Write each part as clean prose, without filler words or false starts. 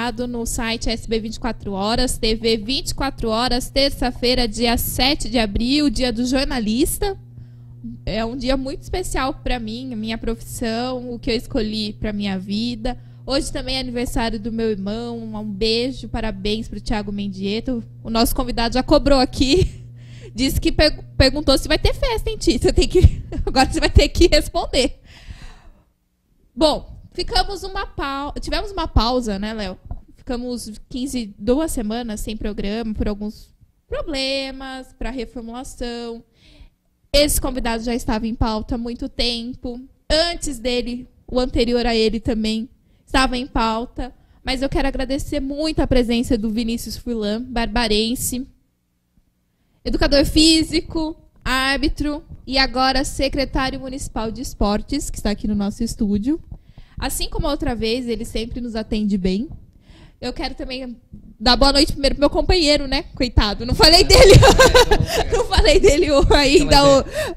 ligado no site SB 24 Horas, TV 24 Horas, terça-feira, dia 7 de abril, dia do jornalista. É um dia muito especial para mim, a minha profissão, o que eu escolhi para minha vida. Hoje também é aniversário do meu irmão. Um beijo, parabéns para o Thiago Mendieta. O nosso convidado já cobrou aqui. Disse que perguntou se vai ter festa, hein, Tito? Agora você vai ter que responder. Bom, tivemos uma pausa, né, Léo? Ficamos 2 semanas sem programa por alguns problemas, para reformulação. Esse convidado já estava em pauta há muito tempo. Antes dele, o anterior a ele também estava em pauta. Mas eu quero agradecer muito a presença do Vinícius Furlan, barbarense, educador físico, árbitro e agora secretário municipal de esportes, que está aqui no nosso estúdio. Assim como a outra vez, ele sempre nos atende bem. Eu quero também dar boa noite primeiro pro meu companheiro, né? Coitado, não falei dele. Não falei dele ainda.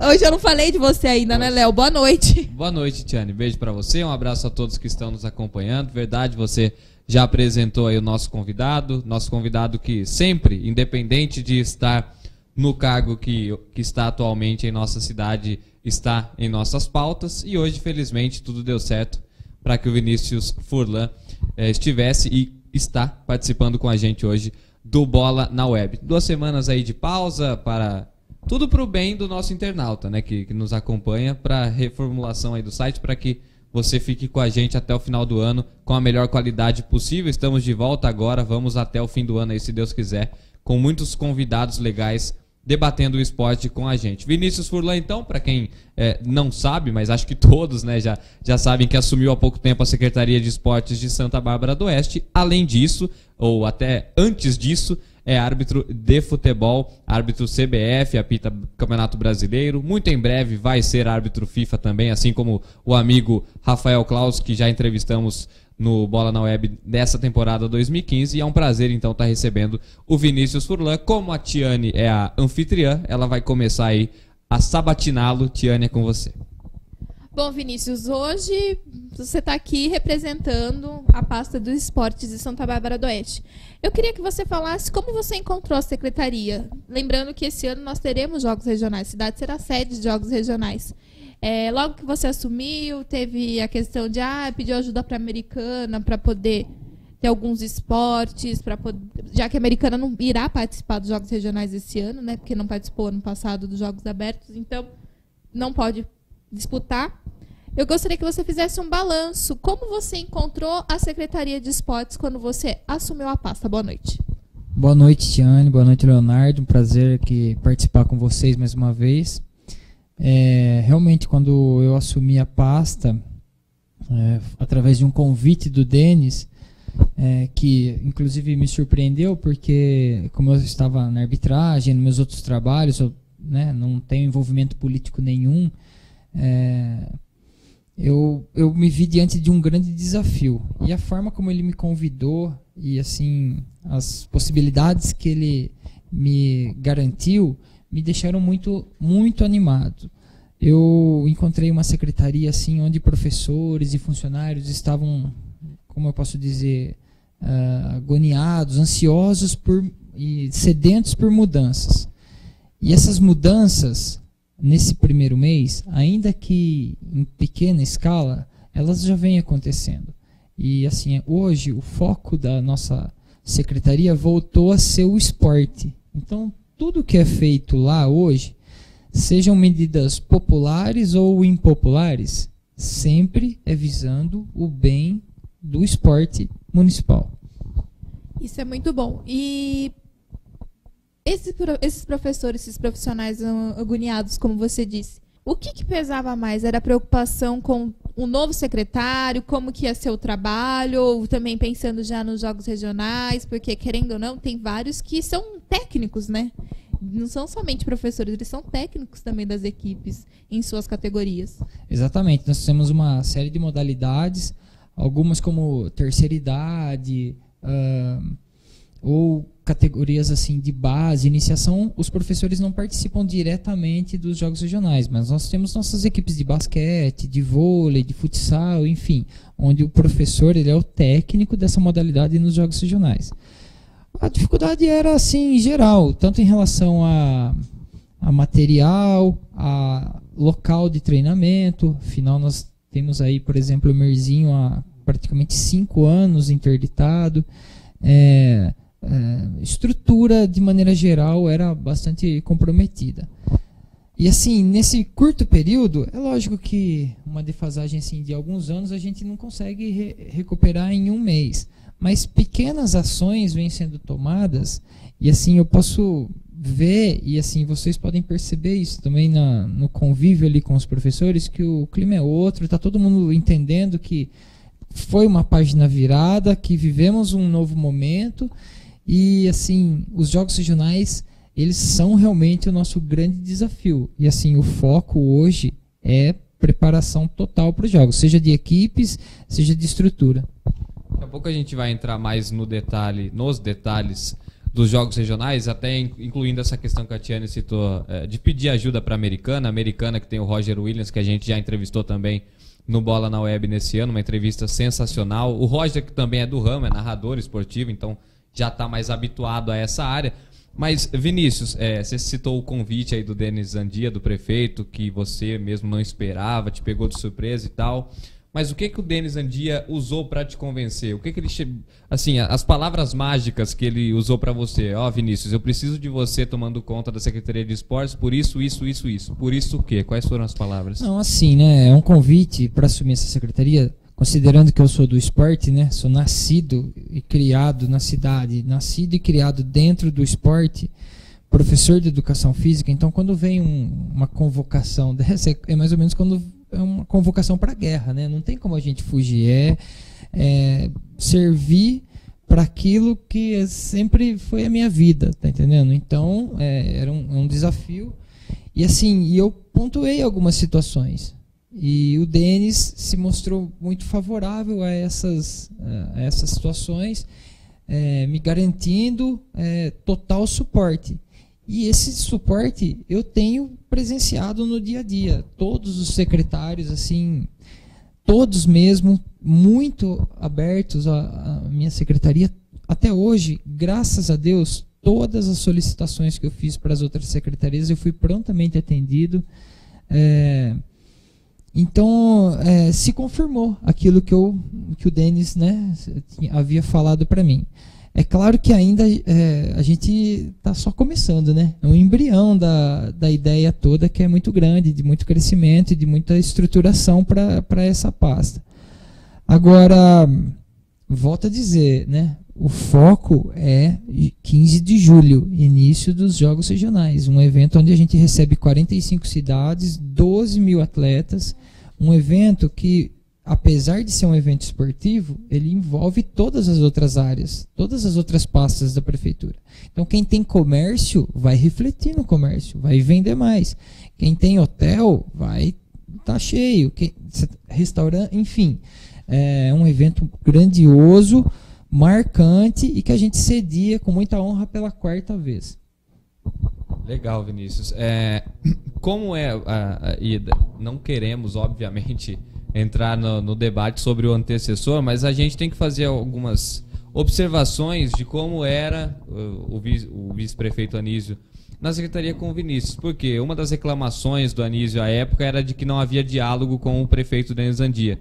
Hoje eu não falei de você ainda, né, Léo? Boa noite. Boa noite, Tiane. Beijo pra você. Um abraço a todos que estão nos acompanhando. Verdade, você já apresentou aí o nosso convidado que sempre, independente de estar no cargo que está atualmente em nossa cidade, está em nossas pautas. E hoje, felizmente, tudo deu certo para que o Vinícius Furlan estivesse e está participando com a gente hoje do Bola na Web. 2 semanas aí de pausa para tudo para o bem do nosso internauta, né, que nos acompanha, para a reformulação aí do site, para que você fique com a gente até o final do ano com a melhor qualidade possível. Estamos de volta agora, vamos até o fim do ano aí, se Deus quiser, com muitos convidados legais debatendo o esporte com a gente. Vinícius Furlan, então, para quem não sabe, mas acho que todos, né, já sabem que assumiu há pouco tempo a Secretaria de Esportes de Santa Bárbara do Oeste. Além disso, ou até antes disso, é árbitro de futebol, árbitro CBF, apita Campeonato Brasileiro. Muito em breve vai ser árbitro FIFA também, assim como o amigo Rafael Claus, que já entrevistamos no Bola na Web dessa temporada 2015, e é um prazer então estar recebendo o Vinícius Furlan. Como a Tiane é a anfitriã, ela vai começar aí a sabatiná-lo. Tiane, é com você. Bom, Vinícius, hoje você está aqui representando a pasta dos esportes de Santa Bárbara do Oeste. Eu queria que você falasse como você encontrou a secretaria. Lembrando que esse ano nós teremos jogos regionais, a cidade será sede de jogos regionais. Logo que você assumiu, teve a questão de pedir ajuda para a Americana para poder ter alguns esportes, já que a Americana não irá participar dos jogos regionais esse ano, né? Porque não participou ano passado dos jogos abertos, então não pode disputar. Eu gostaria que você fizesse um balanço. Como você encontrou a Secretaria de Esportes quando você assumiu a pasta? Boa noite. Boa noite, Tiane. Boa noite, Leonardo. Um prazer aqui participar com vocês mais uma vez. Realmente, quando eu assumi a pasta, através de um convite do Denis, que inclusive me surpreendeu, porque como eu estava na arbitragem, nos meus outros trabalhos, eu não tenho envolvimento político nenhum, eu me vi diante de um grande desafio. E a forma como ele me convidou e assim as possibilidades que ele me garantiu me deixaram muito, muito animado. Eu encontrei uma secretaria assim, onde professores e funcionários estavam, como eu posso dizer, agoniados, ansiosos e sedentos por mudanças. E essas mudanças, nesse primeiro mês, ainda que em pequena escala, elas já vêm acontecendo. E assim, hoje o foco da nossa secretaria voltou a ser o esporte. Então, tudo que é feito lá hoje, sejam medidas populares ou impopulares, sempre é visando o bem do esporte municipal. Isso é muito bom. E esses professores, esses profissionais agoniados, como você disse, o que pesava mais? Era a preocupação com o novo secretário, como que ia ser o trabalho, ou também pensando já nos jogos regionais, porque, querendo ou não, tem vários que são técnicos, né? Não são somente professores, eles são técnicos também das equipes em suas categorias. Exatamente, nós temos uma série de modalidades, algumas como terceira idade, ou categorias assim de base, iniciação, os professores não participam diretamente dos jogos regionais, mas nós temos nossas equipes de basquete, de vôlei, de futsal, enfim, onde o professor ele é o técnico dessa modalidade nos jogos regionais. A dificuldade era assim em geral, tanto em relação a material, a local de treinamento. Afinal, nós temos aí, por exemplo, o Merzinho há praticamente 5 anos interditado. Estrutura, de maneira geral, era bastante comprometida. E assim, nesse curto período, é lógico que uma defasagem assim, de alguns anos a gente não consegue recuperar em um mês. Mas pequenas ações vêm sendo tomadas, e assim eu posso ver, e assim vocês podem perceber isso também no convívio ali com os professores, que o clima é outro, está todo mundo entendendo que foi uma página virada, que vivemos um novo momento, e assim, os jogos regionais, eles são realmente o nosso grande desafio, e assim, o foco hoje é preparação total para os jogos, seja de equipes, seja de estrutura. Daqui a pouco a gente vai entrar mais nos detalhes dos jogos regionais, até incluindo essa questão que a Tiane citou, de pedir ajuda para a Americana, que tem o Roger Williams, que a gente já entrevistou também no Bola na Web nesse ano, uma entrevista sensacional. O Roger, que também é do ramo, é narrador esportivo, então já está mais habituado a essa área. Mas, Vinícius, você citou o convite aí do Denis Zandia, do prefeito, que você mesmo não esperava, te pegou de surpresa e tal. Mas o que o Denis Zandia usou para te convencer? O que ele assim, as palavras mágicas que ele usou para você? Vinícius, eu preciso de você tomando conta da Secretaria de Esportes por isso. Por isso o quê? Quais foram as palavras? Não, assim, né? É um convite para assumir essa secretaria, considerando que eu sou do esporte, né? Sou nascido e criado na cidade, nascido e criado dentro do esporte, professor de educação física. Então, quando vem uma convocação dessa, é mais ou menos quando é uma convocação para a guerra, né? Não tem como a gente fugir, servir para aquilo que sempre foi a minha vida, tá entendendo? Então, era um desafio, e assim, eu pontuei algumas situações, e o Denis se mostrou muito favorável a essas situações, me garantindo total suporte. E esse suporte eu tenho presenciado no dia a dia. Todos os secretários, assim, todos mesmo, muito abertos à minha secretaria. Até hoje, graças a Deus, todas as solicitações que eu fiz para as outras secretarias, eu fui prontamente atendido. Então, se confirmou aquilo que o Denis, né, havia falado para mim. É claro que ainda a gente está só começando, né? É um embrião da ideia toda, que é muito grande, de muito crescimento e de muita estruturação para essa pasta. Agora, volto a dizer, né? O foco é 15 de julho, início dos Jogos Regionais, um evento onde a gente recebe 45 cidades, 12 mil atletas, um evento que, apesar de ser um evento esportivo, ele envolve todas as outras áreas, todas as outras pastas da prefeitura. Então, quem tem comércio vai refletir no comércio, vai vender mais. Quem tem hotel vai estar cheio. Restaurante, enfim, é um evento grandioso, marcante e que a gente cedia com muita honra pela 4ª vez. Legal, Vinícius. Como não queremos, obviamente, entrar no debate sobre o antecessor, mas a gente tem que fazer algumas observações de como era o vice-prefeito Anísio na secretaria com o Vinícius, porque uma das reclamações do Anísio à época era de que não havia diálogo com o prefeito Denis Zandia.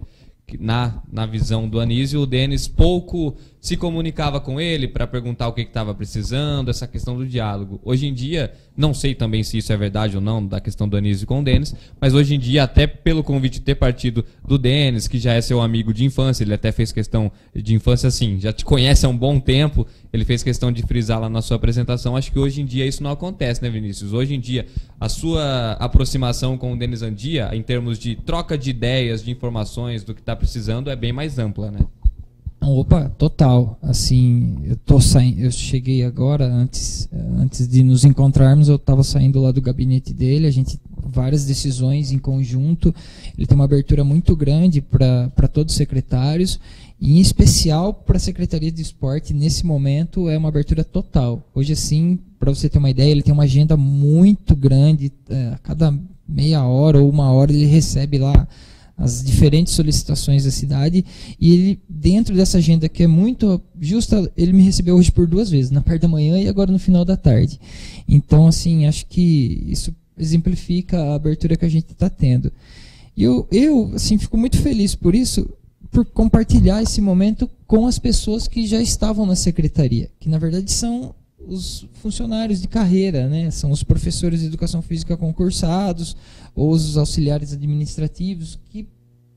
Na visão do Anísio, o Denis pouco se comunicava com ele para perguntar o que estava precisando, essa questão do diálogo. Hoje em dia, não sei também se isso é verdade ou não, da questão do Anísio com o Denis, mas hoje em dia, até pelo convite ter partido do Denis, que já é seu amigo de infância, ele até fez questão de infância assim, já te conhece há um bom tempo, ele fez questão de frisar lá na sua apresentação. Acho que hoje em dia isso não acontece, né, Vinícius? Hoje em dia, a sua aproximação com o Denis Zandia, em termos de troca de ideias, de informações, do que está precisando, é bem mais ampla, né? Opa, total. Assim, eu cheguei agora, antes de nos encontrarmos, eu estava saindo lá do gabinete dele, a gente várias decisões em conjunto. Ele tem uma abertura muito grande para todos os secretários, e em especial para a Secretaria de Esporte, nesse momento, é uma abertura total. Hoje, assim, para você ter uma ideia, ele tem uma agenda muito grande, a cada meia hora ou uma hora ele recebe lá as diferentes solicitações da cidade, e ele, dentro dessa agenda que é muito justa, ele me recebeu hoje por 2 vezes, na parte da manhã e agora no final da tarde. Então, assim, acho que isso exemplifica a abertura que a gente está tendo. E eu assim, fico muito feliz por isso, por compartilhar esse momento com as pessoas que já estavam na secretaria, que na verdade são os funcionários de carreira, né? São os professores de educação física concursados, ou os auxiliares administrativos, que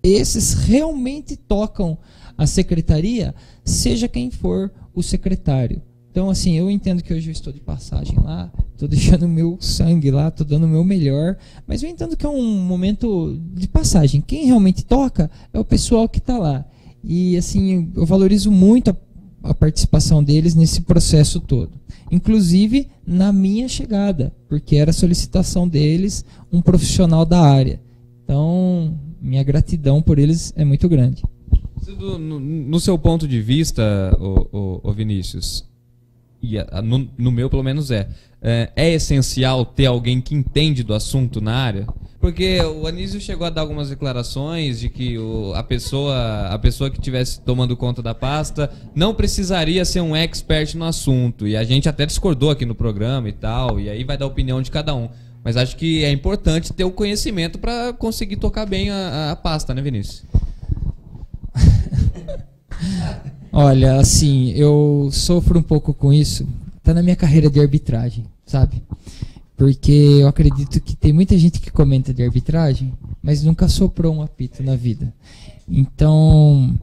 esses realmente tocam a secretaria, seja quem for o secretário. Então, assim, eu entendo que hoje eu estou de passagem lá, estou deixando o meu sangue lá, estou dando o meu melhor, mas eu entendo que é um momento de passagem. Quem realmente toca é o pessoal que está lá. E, assim, eu valorizo muito a participação deles nesse processo todo. Inclusive na minha chegada, porque era solicitação deles um profissional da área. Então, minha gratidão por eles é muito grande. No seu ponto de vista, ô Vinícius, e no meu pelo menos é essencial ter alguém que entende do assunto na área? Porque o Anísio chegou a dar algumas declarações de que a pessoa que estivesse tomando conta da pasta não precisaria ser um expert no assunto. E a gente até discordou aqui no programa e tal, e aí vai dar a opinião de cada um. Mas acho que é importante ter o conhecimento para conseguir tocar bem a pasta, né, Vinícius? Olha, assim, eu sofro um pouco com isso. Tá na minha carreira de arbitragem, sabe? Porque eu acredito que tem muita gente que comenta de arbitragem, mas nunca soprou um apito na vida. Então,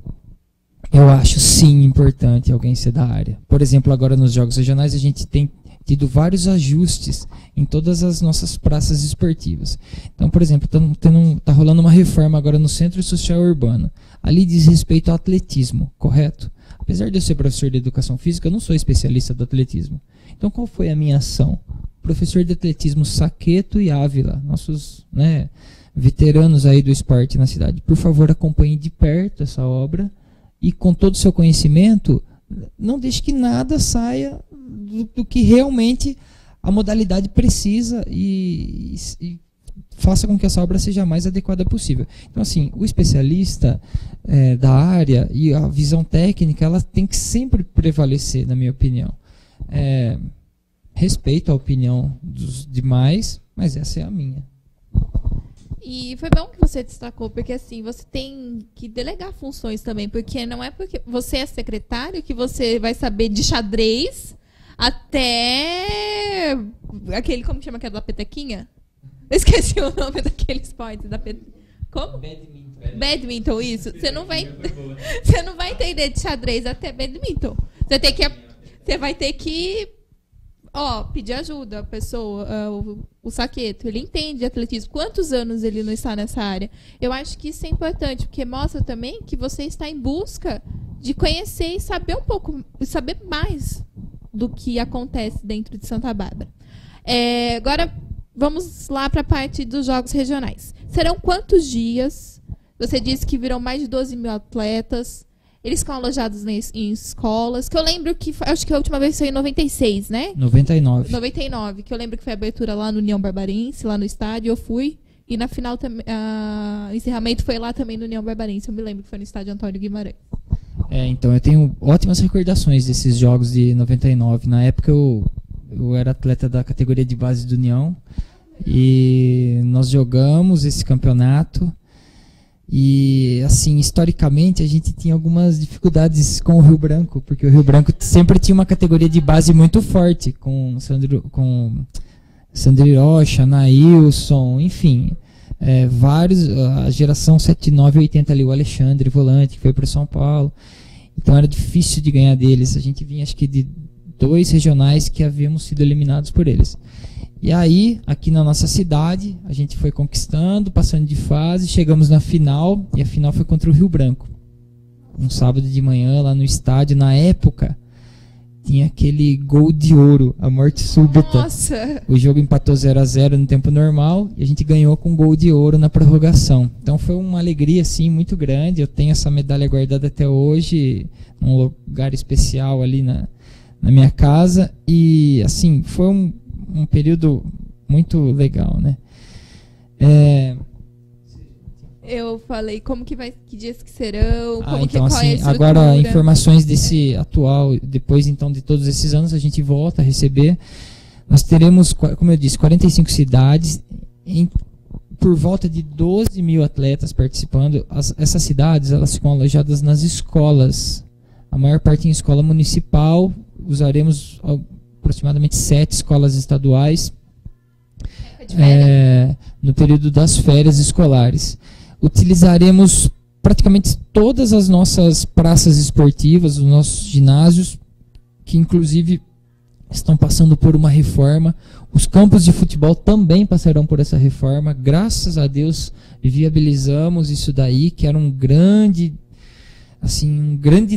eu acho sim importante alguém ser da área. Por exemplo, agora nos jogos regionais a gente tem tido vários ajustes em todas as nossas praças esportivas. Então, por exemplo, tá rolando uma reforma agora no Centro Social Urbano. Ali diz respeito ao atletismo, correto? Apesar de eu ser professor de educação física, eu não sou especialista do atletismo. Então, qual foi a minha ação? Professor de atletismo Saqueto e Ávila, nossos, né, veteranos aí do esporte na cidade. Por favor, acompanhe de perto essa obra e, com todo o seu conhecimento, não deixe que nada saia do que realmente a modalidade precisa e faça com que essa obra seja a mais adequada possível. Então, assim, o especialista da área e a visão técnica, ela tem que sempre prevalecer, na minha opinião. Respeito a opinião dos demais, mas essa é a minha. E foi bom que você destacou, porque assim, você tem que delegar funções também, porque não é porque você é secretário que você vai saber de xadrez até aquele, como chama aquela da petequinha? Eu esqueci o nome daquele esporte da Como? Badminton, isso. Você não vai entender de xadrez até badminton. Você vai ter que pedir ajuda, a pessoa, o Saqueto, ele entende de atletismo. Quantos anos ele não está nessa área? Eu acho que isso é importante, porque mostra também que você está em busca de conhecer e saber um pouco, saber mais do que acontece dentro de Santa Bárbara. Agora, vamos lá para a parte dos jogos regionais. Serão quantos dias? Você disse que virão mais de 12 mil atletas. Eles ficam alojados em escolas. Que eu lembro que, acho que a última vez foi em 96, né? 99. 99, que eu lembro que foi a abertura lá no União Barbarense, lá no estádio, eu fui. E na final, o encerramento foi lá também no União Barbarense. Eu me lembro que foi no estádio Antônio Guimarães. Então, eu tenho ótimas recordações desses jogos de 99. Na época, eu era atleta da categoria de base do União. E nós jogamos esse campeonato. E, assim, historicamente, a gente tinha algumas dificuldades com o Rio Branco, porque o Rio Branco sempre tinha uma categoria de base muito forte, com Sandro Rocha, Nailson, enfim, vários, a geração 79 e 80 ali, o Alexandre, volante, que foi para o São Paulo. Então era difícil de ganhar deles. A gente vinha, acho que, de 2 regionais que havíamos sido eliminados por eles. E aí, aqui na nossa cidade, a gente foi conquistando, passando de fase, chegamos na final, e a final foi contra o Rio Branco. Um sábado de manhã, lá no estádio, na época, tinha aquele gol de ouro, a morte súbita. Nossa! O jogo empatou 0-0 no tempo normal e a gente ganhou com gol de ouro na prorrogação. Então foi uma alegria assim muito grande. Eu tenho essa medalha guardada até hoje num lugar especial ali na minha casa e assim foi um período muito legal, né? Eu falei como que vai, que dias que serão, como então, qual é a estrutura. agora informações desse atual, depois então de todos esses anos a gente volta a receber. Nós teremos, como eu disse, 45 cidades, por volta de 12 mil atletas participando. Essas cidades elas ficam alojadas nas escolas, a maior parte em escola municipal. Usaremos aproximadamente 7 escolas estaduais no período das férias escolares. Utilizaremos praticamente todas as nossas praças esportivas, os nossos ginásios, que inclusive estão passando por uma reforma. Os campos de futebol também passarão por essa reforma. Graças a Deus viabilizamos isso daí, que era um grande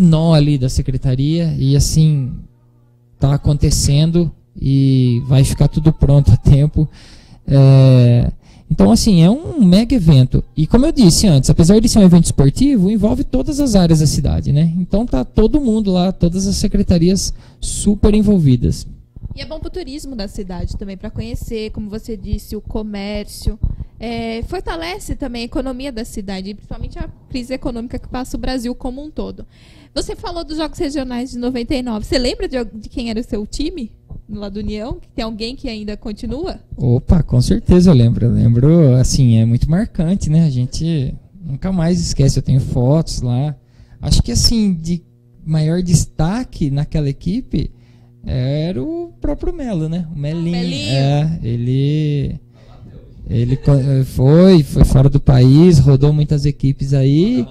nó ali da secretaria, e assim está acontecendo e vai ficar tudo pronto a tempo. Então, assim, é um mega evento. E como eu disse antes, apesar de ser um evento esportivo, envolve todas as áreas da cidade, né? Então tá todo mundo lá, todas as secretarias super envolvidas. E é bom para o turismo da cidade também, para conhecer, como você disse, o comércio. Fortalece também a economia da cidade, principalmente a crise econômica que passa o Brasil como um todo. Você falou dos Jogos Regionais de 99. Você lembra de quem era o seu time lá do União? Tem alguém que ainda continua? Opa, com certeza eu lembro. Eu lembro, assim, é muito marcante, né? A gente nunca mais esquece. Eu tenho fotos lá. Acho que, assim, de maior destaque naquela equipe era o próprio Melo, né? O Melinho. Ele foi fora do país, rodou muitas equipes aí.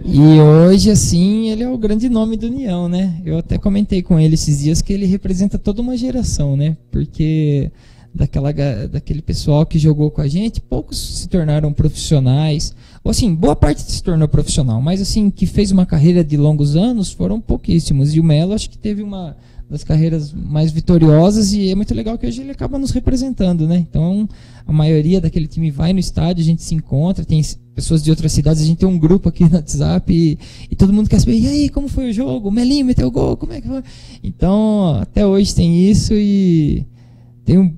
E hoje, assim, ele é o grande nome do União, né? Eu até comentei com ele esses dias que ele representa toda uma geração, né? Porque daquele pessoal que jogou com a gente, poucos se tornaram profissionais. Ou assim, boa parte se tornou profissional, mas assim, que fez uma carreira de longos anos, foram pouquíssimos. E o Melo, acho que teve uma das carreiras mais vitoriosas, e é muito legal que hoje ele acaba nos representando, né? Então, a maioria daquele time vai no estádio, a gente se encontra, tem pessoas de outras cidades, a gente tem um grupo aqui no WhatsApp e todo mundo quer saber, e aí, como foi o jogo? O Melinho meteu o gol, como é que foi? Então, até hoje tem isso e tem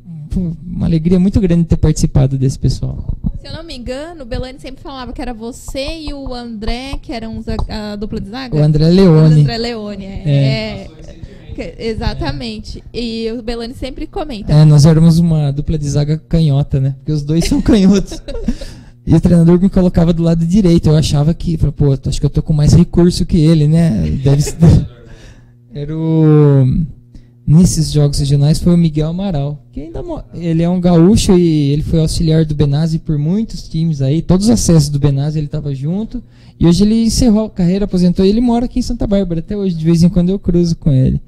uma alegria muito grande de ter participado desse pessoal. Se eu não me engano, o Belani sempre falava que era você e o André, que eram a dupla de zaga? O André Leone. O André Leone, exatamente. E o Belani sempre comenta. Nós éramos uma dupla de zaga canhota, né? Porque os dois são canhotos. E o treinador me colocava do lado direito. Eu achava que, pô, acho que eu tô com mais recurso que ele, né? Deve ser. Nesses jogos regionais foi o Miguel Amaral, que ele é um gaúcho e ele foi auxiliar do Benazzi por muitos times aí, todos os acessos do Benazzi ele estava junto, e hoje ele encerrou a carreira, aposentou, e ele mora aqui em Santa Bárbara até hoje, de vez em quando eu cruzo com ele.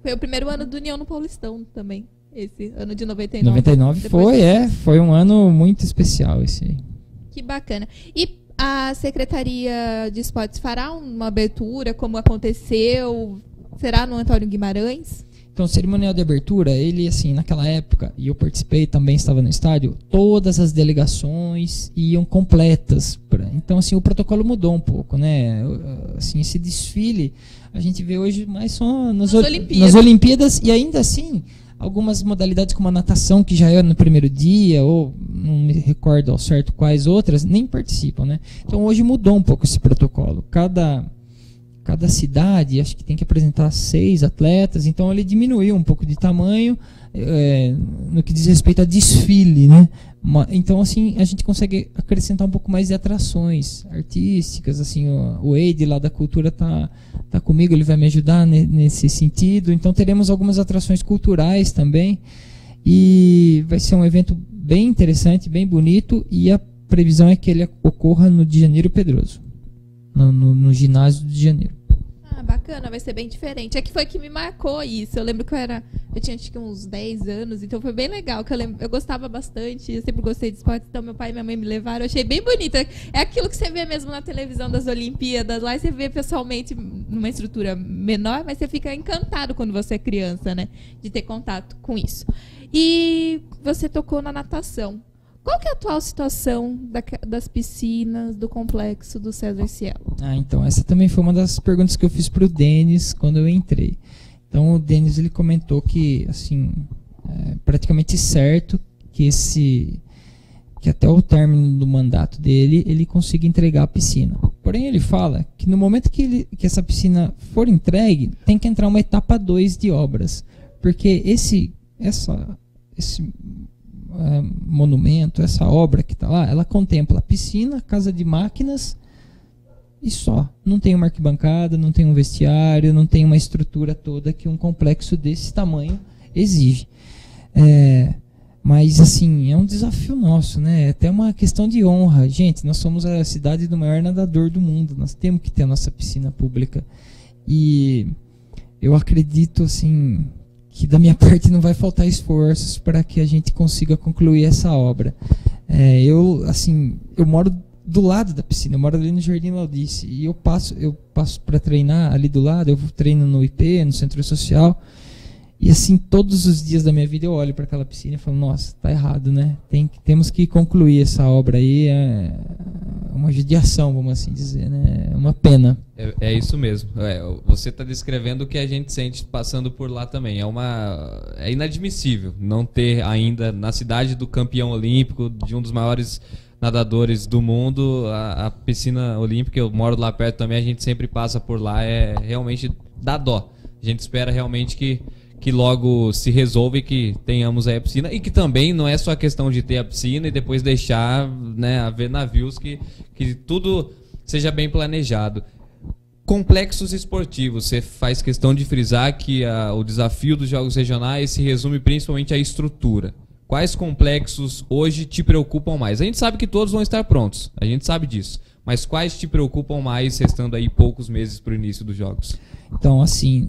Foi o primeiro ano do União no Paulistão também, esse ano de 99. 99 foi um ano muito especial esse aí. Que bacana. E a Secretaria de Esportes fará uma abertura, como aconteceu? Será no Antônio Guimarães? Então, o cerimonial de abertura, ele, assim, naquela época, e eu participei, também estava no estádio, todas as delegações iam completas. Então, assim, o protocolo mudou um pouco, né? Assim, esse desfile, a gente vê hoje mais só nas Olimpíadas, e ainda assim, algumas modalidades como a natação, que já era no primeiro dia, ou não me recordo ao certo quais outras, nem participam, né? Então, hoje mudou um pouco esse protocolo. Cada cidade, acho que tem que apresentar 6 atletas, então ele diminuiu um pouco de tamanho no que diz respeito a desfile, né? Então, assim, a gente consegue acrescentar um pouco mais de atrações artísticas, assim, o Eide lá da cultura tá comigo, ele vai me ajudar nesse sentido, então teremos algumas atrações culturais também, e vai ser um evento bem interessante, bem bonito, e a previsão é que ele ocorra no de Janeiro Pedroso, no ginásio de Janeiro. Bacana, vai ser bem diferente. É que foi que me marcou isso. Eu lembro que eu tinha acho que uns 10 anos, então foi bem legal. Que eu gostava bastante, eu sempre gostei de esporte, então meu pai e minha mãe me levaram. Eu achei bem bonito. É aquilo que você vê mesmo na televisão das Olimpíadas, lá você vê pessoalmente numa estrutura menor, mas você fica encantado quando você é criança, né? De ter contato com isso. E você tocou na natação. Qual que é a atual situação das piscinas do complexo do César Cielo? Então, essa também foi uma das perguntas que eu fiz para o Denis quando eu entrei. Então, o Denis ele comentou que, assim, é praticamente certo que até o término do mandato dele, ele consiga entregar a piscina. Porém, ele fala que no momento que essa piscina for entregue, tem que entrar uma etapa 2 de obras. Porque esse monumento, essa obra que está lá, ela contempla piscina, casa de máquinas e só. Não tem uma arquibancada, não tem um vestiário, não tem uma estrutura toda que um complexo desse tamanho exige. Mas, assim, é um desafio nosso, né? É até uma questão de honra. Gente, nós somos a cidade do maior nadador do mundo. Nós temos que ter a nossa piscina pública. E eu acredito, assim, que da minha parte não vai faltar esforços para que a gente consiga concluir essa obra. Eu moro do lado da piscina, eu moro ali no Jardim Laudice. E eu passo para treinar ali do lado, eu treino no IP, no Centro Social. E assim, todos os dias da minha vida eu olho para aquela piscina e falo, nossa, tá errado, né? Temos que concluir essa obra aí, é uma judiação, vamos assim dizer, né? É uma pena. É isso mesmo. Você está descrevendo o que a gente sente passando por lá também. É inadmissível não ter ainda, na cidade do campeão olímpico, de um dos maiores nadadores do mundo, a piscina olímpica. Eu moro lá perto também, a gente sempre passa por lá, realmente dá dó. A gente espera realmente que logo se resolva e que tenhamos aí a piscina, e que também não é só a questão de ter a piscina e depois deixar, né, haver navios, que tudo seja bem planejado. Complexos esportivos, você faz questão de frisar que o desafio dos Jogos Regionais se resume principalmente à estrutura. Quais complexos hoje te preocupam mais? A gente sabe que todos vão estar prontos, a gente sabe disso, mas quais te preocupam mais, restando aí poucos meses para o início dos Jogos? Então, assim,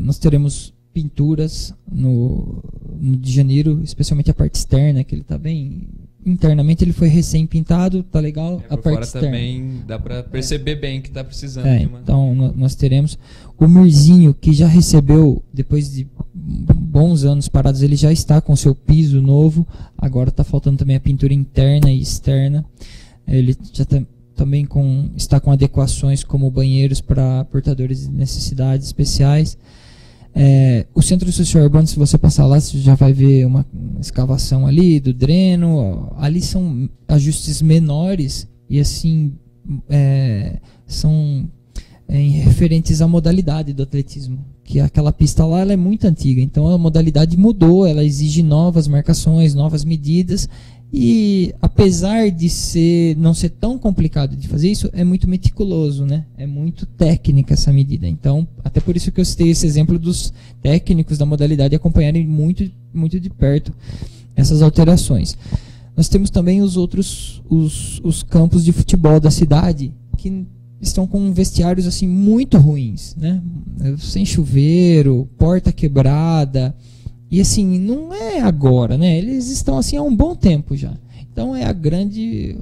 nós teremos pinturas no de janeiro, especialmente a parte externa, que ele está bem... Internamente ele foi recém-pintado, tá legal. A parte externa também dá para perceber bem que está precisando. Então, nós teremos o Mirzinho, que já recebeu, depois de bons anos parados, ele já está com seu piso novo. Agora está faltando também a pintura interna e externa. Ele já também está com adequações como banheiros para portadores de necessidades especiais. O Centro Social Urbano, se você passar lá, você já vai ver uma escavação ali do dreno. Ali são ajustes menores e assim são referentes à modalidade do atletismo, que aquela pista lá ela é muito antiga, então a modalidade mudou, ela exige novas marcações, novas medidas. E apesar de não ser tão complicado de fazer isso, é muito meticuloso, né? É muito técnica essa medida. Então, até por isso que eu citei esse exemplo dos técnicos da modalidade acompanharem muito, muito de perto essas alterações. Nós temos também os outros os campos de futebol da cidade, que estão com vestiários assim muito ruins, né? Sem chuveiro, porta quebrada. E assim, não é agora, né? Eles estão assim há um bom tempo já. Então é a grande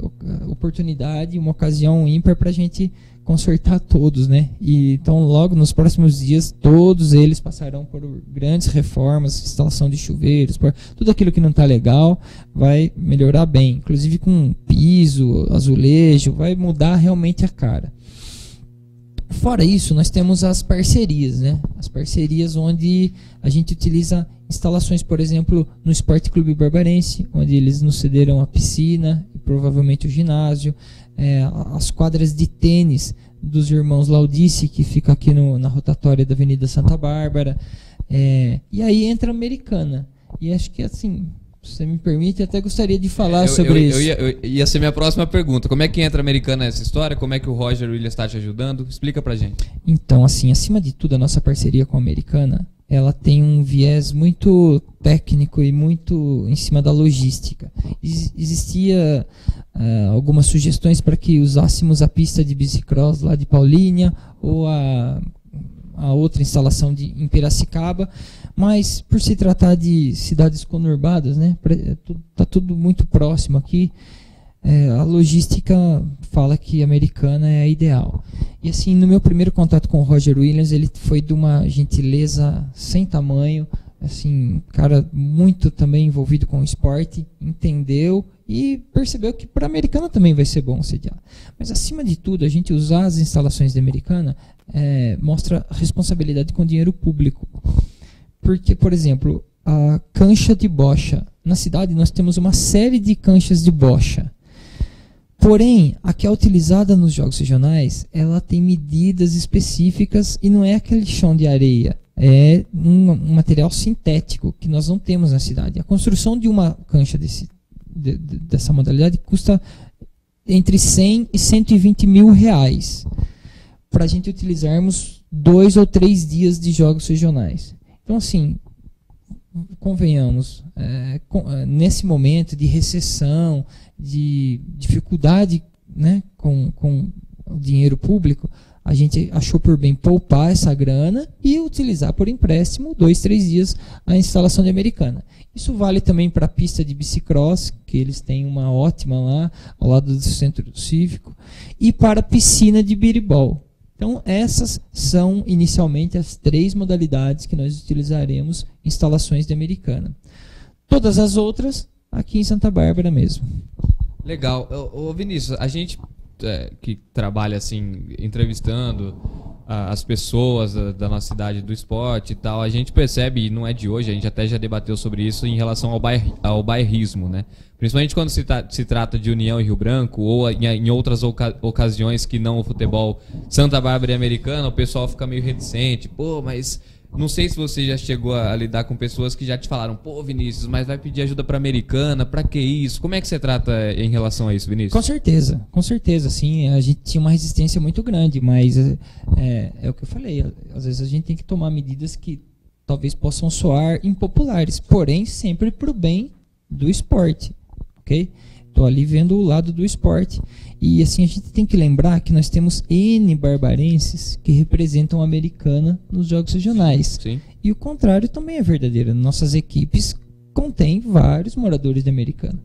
oportunidade, uma ocasião ímpar para a gente consertar todos, né? E então logo nos próximos dias todos eles passarão por grandes reformas, instalação de chuveiros, tudo aquilo que não está legal vai melhorar bem, inclusive com piso, azulejo, vai mudar realmente a cara. Fora isso, nós temos as parcerias, né? As parcerias onde a gente utiliza instalações, por exemplo, no Esporte Clube Barbarense, onde eles nos cederam a piscina e provavelmente o ginásio, as quadras de tênis dos irmãos Laudice, que fica aqui na rotatória da Avenida Santa Bárbara, e aí entra a Americana. E acho que assim, se você me permite, até gostaria de falar sobre isso. Ia ser minha próxima pergunta. Como é que entra a Americana nessa história? Como é que o Roger Williams está te ajudando? Explica pra gente. Então, assim, acima de tudo, a nossa parceria com a Americana, ela tem um viés muito técnico e muito em cima da logística. Existia algumas sugestões para que usássemos a pista de bicicross lá de Paulínia ou a outra instalação em Piracicaba, mas por se tratar de cidades conurbadas, né, tá tudo muito próximo aqui, a logística fala que a Americana é a ideal. E assim, no meu primeiro contato com o Roger Williams, ele foi de uma gentileza sem tamanho, assim, cara muito também envolvido com o esporte, entendeu e percebeu que para a Americana também vai ser bom sediar. Mas acima de tudo, a gente usar as instalações da Americana mostra responsabilidade com dinheiro público. Porque, por exemplo, a cancha de bocha. Na cidade nós temos uma série de canchas de bocha. Porém, a que é utilizada nos jogos regionais, ela tem medidas específicas e não é aquele chão de areia. É um material sintético que nós não temos na cidade. A construção de uma cancha dessa modalidade custa entre 100 e 120 mil reais para a gente utilizarmos 2 ou 3 dias de jogos regionais. Então, assim, convenhamos, nesse momento de recessão, de dificuldade, né, com o dinheiro público, a gente achou por bem poupar essa grana e utilizar por empréstimo 2, 3 dias a instalação de Americana. Isso vale também para a pista de bicicross, que eles têm uma ótima lá ao lado do centro cívico, e para a piscina de biribol. Então, essas são inicialmente as 3 modalidades que nós utilizaremos instalações de Americana. Todas as outras aqui em Santa Bárbara mesmo. Legal. Ô Vinícius, a gente que trabalha assim, entrevistando as pessoas da nossa cidade do esporte e tal, a gente percebe, e não é de hoje, a gente até já debateu sobre isso em relação ao bairrismo, né? Principalmente quando se trata de União e Rio Branco, ou em outras ocasiões que não o futebol Santa Bárbara e Americana, o pessoal fica meio reticente. Pô, mas não sei se você já chegou a lidar com pessoas que já te falaram, pô, Vinícius, mas vai pedir ajuda para Americana, para que isso? Como é que você trata em relação a isso, Vinícius? Com certeza, sim, a gente tinha uma resistência muito grande, mas é o que eu falei, às vezes a gente tem que tomar medidas que talvez possam soar impopulares, porém sempre para o bem do esporte, ok? Estou ali vendo o lado do esporte. E assim, a gente tem que lembrar que nós temos N barbarenses que representam a Americana nos jogos regionais. Sim. E o contrário também é verdadeiro. Nossas equipes contêm vários moradores de Americana.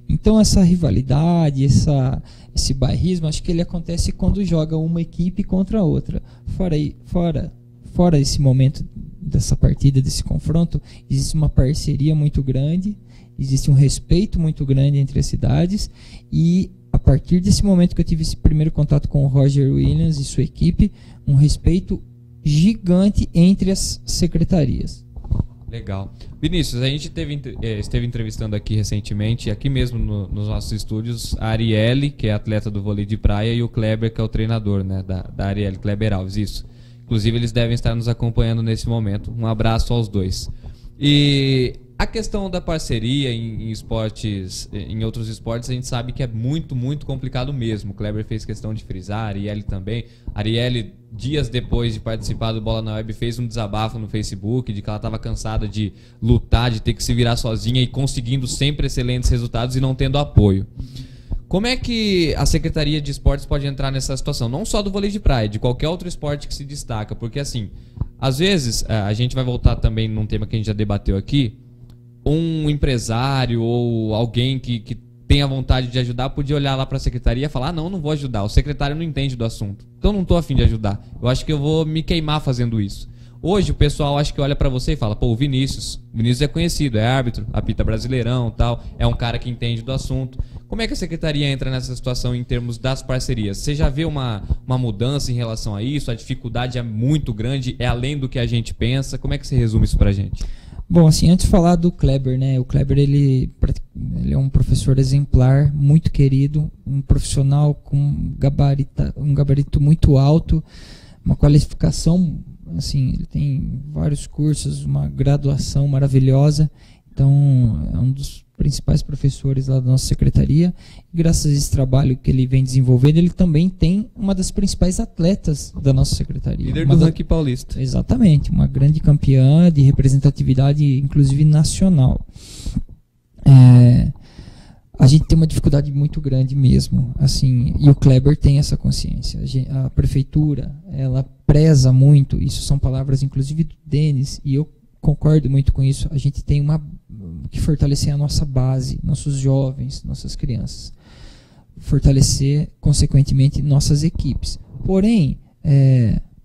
Então essa rivalidade, esse bairrismo, acho que ele acontece quando joga uma equipe contra a outra. Fora esse momento dessa partida, desse confronto, existe uma parceria muito grande, existe um respeito muito grande entre as cidades, e a partir desse momento que eu tive esse primeiro contato com o Roger Williams e sua equipe, um respeito gigante entre as secretarias. Legal. Vinícius, a gente esteve entrevistando aqui recentemente, aqui mesmo nos nossos estúdios, a Arielle, que é atleta do vôlei de praia, e o Kleber, que é o treinador, né, da Arielle, Kleber Alves, isso. Inclusive, eles devem estar nos acompanhando nesse momento. Um abraço aos dois. E a questão da parceria em esportes, em outros esportes, a gente sabe que é muito, muito complicado mesmo. O Kleber fez questão de frisar, a Arielle também. A Arielle, dias depois de participar do Bola na Web, fez um desabafo no Facebook de que ela estava cansada de lutar, de ter que se virar sozinha e conseguindo sempre excelentes resultados e não tendo apoio. Como é que a Secretaria de Esportes pode entrar nessa situação? Não só do vôlei de praia, de qualquer outro esporte que se destaca. Porque assim, às vezes, a gente vai voltar também num tema que a gente já debateu aqui, um empresário ou alguém que tenha vontade de ajudar podia olhar lá para a secretaria e falar, não vou ajudar, o secretário não entende do assunto, então não estou a fim de ajudar, eu acho que eu vou me queimar fazendo isso. Hoje o pessoal acho que olha para você e fala, pô, o Vinícius é conhecido, é árbitro, apita Brasileirão, tal, é um cara que entende do assunto. Como é que a secretaria entra nessa situação em termos das parcerias? Você já vê uma mudança em relação a isso? A dificuldade é muito grande, é além do que a gente pensa? Como é que você resume isso pra gente? Bom, assim, antes de falar do Kleber, né? O Kleber, ele é um professor exemplar, muito querido, um profissional com um gabarito muito alto, uma qualificação, assim, ele tem vários cursos, uma graduação maravilhosa, então é um dos principais professores lá da nossa secretaria, e graças a esse trabalho que ele vem desenvolvendo, ele também tem uma das principais atletas da nossa secretaria. Líder do ranking paulista. Exatamente, uma grande campeã de representatividade, inclusive nacional. A gente tem uma dificuldade muito grande mesmo, assim, e o Kleber tem essa consciência. A prefeitura, ela preza muito, isso são palavras inclusive do Denis, e eu concordo muito com isso. A gente tem que fortalecer a nossa base, nossos jovens, nossas crianças. Fortalecer, consequentemente, nossas equipes. Porém,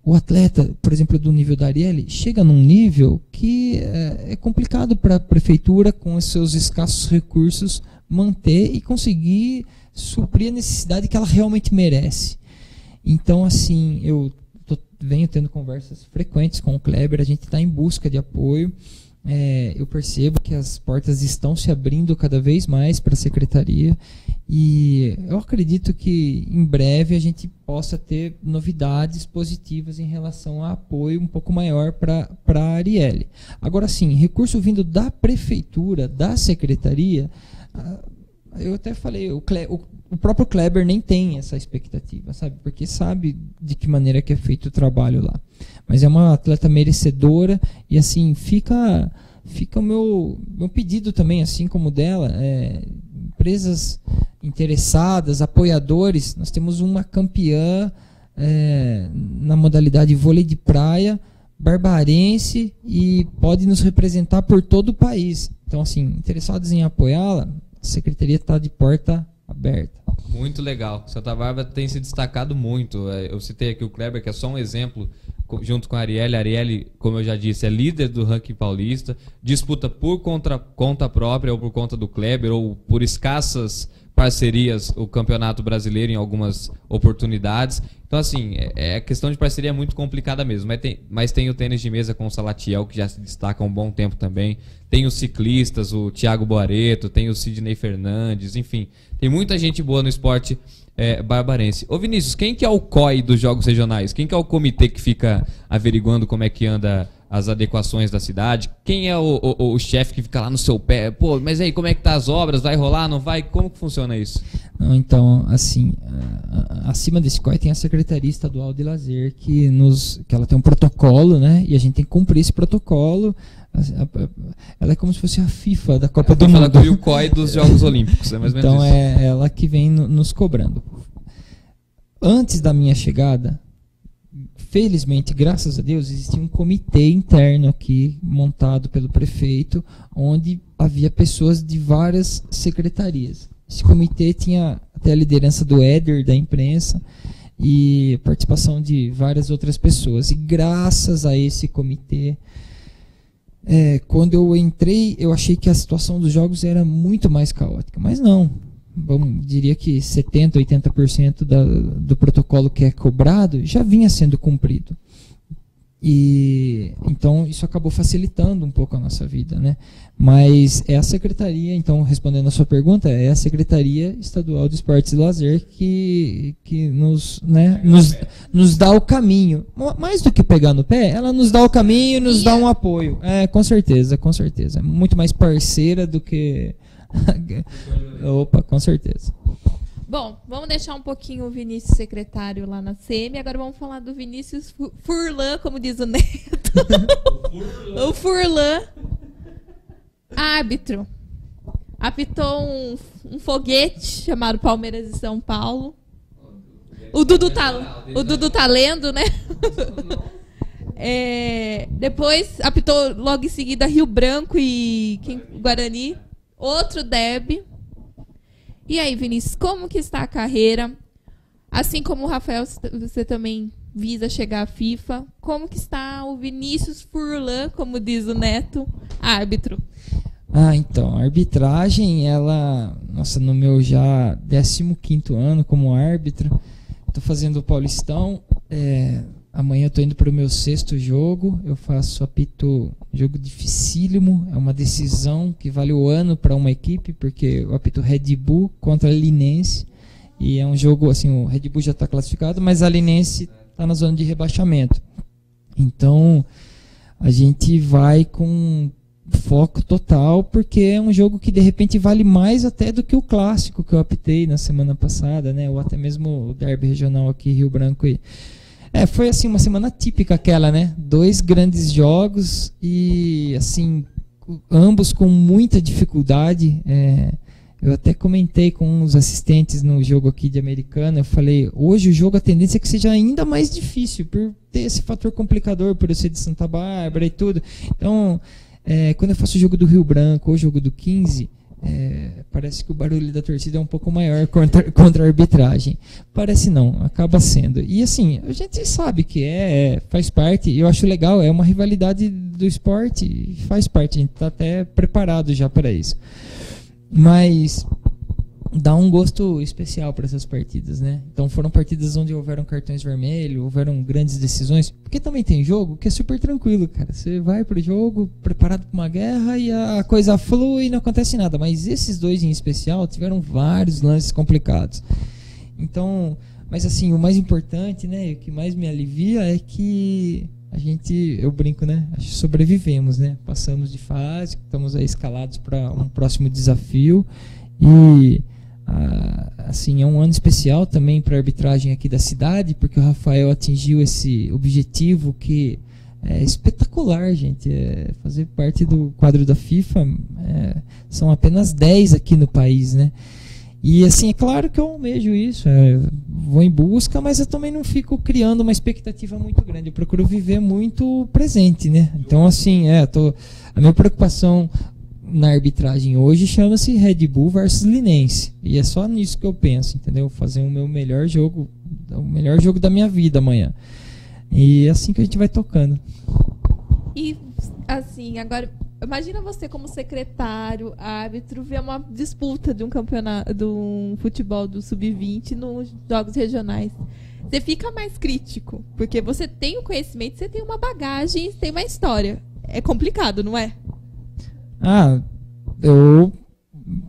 o atleta, por exemplo, do nível da Arielle, chega num nível que é complicado para a prefeitura, com os seus escassos recursos, manter e conseguir suprir a necessidade que ela realmente merece. Então, assim, eu venho tendo conversas frequentes com o Kleber, a gente está em busca de apoio. Eu percebo que as portas estão se abrindo cada vez mais para a secretaria e eu acredito que em breve a gente possa ter novidades positivas em relação a apoio um pouco maior para a Arielle. Agora sim, recurso vindo da prefeitura, da secretaria, eu até falei, o próprio Kleber nem tem essa expectativa, sabe? Porque sabe de que maneira que é feito o trabalho lá. Mas é uma atleta merecedora e assim, fica o meu pedido também, assim como o dela, empresas interessadas, apoiadores. Nós temos uma campeã na modalidade vôlei de praia, barbarense, e pode nos representar por todo o país. Então, assim, interessados em apoiá-la, a secretaria está de porta aberta. Muito legal. Santa Bárbara tem se destacado muito. Eu citei aqui o Kleber, que é só um exemplo, junto com a Arielle. A Arielle, como eu já disse, é líder do ranking paulista, disputa por conta própria, ou por conta do Kleber, ou por escassas parcerias, o Campeonato Brasileiro em algumas oportunidades. Então, assim, a questão de parceria é muito complicada mesmo. Mas tem o tênis de mesa com o Salatiel, que já se destaca há um bom tempo também. Tem os ciclistas, o Thiago Boareto, tem o Sidney Fernandes, enfim. Tem muita gente boa no esporte barbarense. Ô Vinícius, quem que é o COI dos Jogos Regionais? Quem que é o comitê que fica averiguando como é que anda as adequações da cidade? Quem é o chefe que fica lá no seu pé? Pô, mas aí, como é que tá as obras? Vai rolar, não vai? Como que funciona isso? Não, então, assim, acima desse COI tem a Secretaria Estadual de Lazer, que ela tem um protocolo, né? E a gente tem que cumprir esse protocolo. Ela é como se fosse a FIFA da Copa do Mundo. E o COI dos Jogos Olímpicos, é mais ou menos então, isso. é ela que vem nos cobrando. Antes da minha chegada, felizmente, graças a Deus, existia um comitê interno aqui, montado pelo prefeito, onde havia pessoas de várias secretarias. Esse comitê tinha até a liderança do Éder, da imprensa, e participação de várias outras pessoas. E graças a esse comitê, quando eu entrei, eu achei que a situação dos jogos era muito mais caótica. Mas não. Diria que 70%, 80% do protocolo que é cobrado já vinha sendo cumprido. E então isso acabou facilitando um pouco a nossa vida, né? Mas é a secretaria, então, respondendo a sua pergunta, é a Secretaria Estadual de Esportes e Lazer que nos dá o caminho. Mais do que pegar no pé, ela nos dá o caminho e nos dá um apoio. Com certeza, com certeza. Muito mais parceira do que... Opa, com certeza. Bom, vamos deixar um pouquinho o Vinícius secretário lá na SEMI. Agora vamos falar do Vinícius Furlan, como diz o Neto. O Furlan, árbitro. Apitou um foguete chamado Palmeiras de São Paulo. O Dudu tá lendo, né? Depois apitou logo em seguida Rio Branco e Guarani. Outro derby. E aí, Vinícius, como que está a carreira? Assim como o Rafael, você também visa chegar à FIFA. Como que está o Vinícius Furlan, como diz o Neto, árbitro? Então, a arbitragem, no meu já 15º ano como árbitro, estou fazendo o Paulistão, amanhã eu estou indo para o meu 6º jogo, eu apito jogo dificílimo, é uma decisão que vale o ano para uma equipe, porque eu apito Red Bull contra a Linense, e é um jogo, assim, o Red Bull já está classificado, mas a Linense está na zona de rebaixamento. Então, a gente vai com foco total, porque é um jogo que de repente vale mais até do que o clássico que eu apitei na semana passada, né? Ou até mesmo o derby regional aqui, Rio Branco. Foi assim uma semana típica aquela, né? 2 grandes jogos e assim, ambos com muita dificuldade. Eu até comentei com uns assistentes no jogo aqui de Americana, eu falei, hoje o jogo a tendência é que seja ainda mais difícil, por ter esse fator complicador, por eu ser de Santa Bárbara e tudo. Então, quando eu faço o jogo do Rio Branco ou o jogo do 15, parece que o barulho da torcida é um pouco maior contra a arbitragem. Parece não, acaba sendo. E assim, a gente sabe que faz parte, e eu acho legal, é uma rivalidade do esporte, faz parte, a gente está até preparado já para isso. Mas dá um gosto especial para essas partidas, né? Então foram partidas onde houveram cartões vermelhos, houveram grandes decisões, porque também tem jogo que é super tranquilo, cara. Você vai pro jogo preparado para uma guerra e a coisa flui e não acontece nada, mas esses dois em especial tiveram vários lances complicados. Então, mas assim, o mais importante, né, o que mais me alivia é que eu brinco, né, sobrevivemos, né? Passamos de fase, estamos aí escalados para um próximo desafio e assim, é um ano especial também para a arbitragem aqui da cidade, porque o Rafael atingiu esse objetivo que é espetacular, gente. Fazer parte do quadro da FIFA, são apenas 10 aqui no país, né? E assim, é claro que eu almejo isso, vou em busca, mas eu também não fico criando uma expectativa muito grande, eu procuro viver muito presente, né? Então assim, a minha preocupação na arbitragem hoje chama-se Red Bull versus Linense. E é só nisso que eu penso, entendeu? Fazer o meu melhor jogo, o melhor jogo da minha vida amanhã. E é assim que a gente vai tocando. E assim, agora imagina você como secretário, árbitro, ver uma disputa de um campeonato, de um futebol do sub-20 nos jogos regionais. Você fica mais crítico, porque você tem o conhecimento, você tem uma bagagem, você tem uma história. É complicado, não é? Eu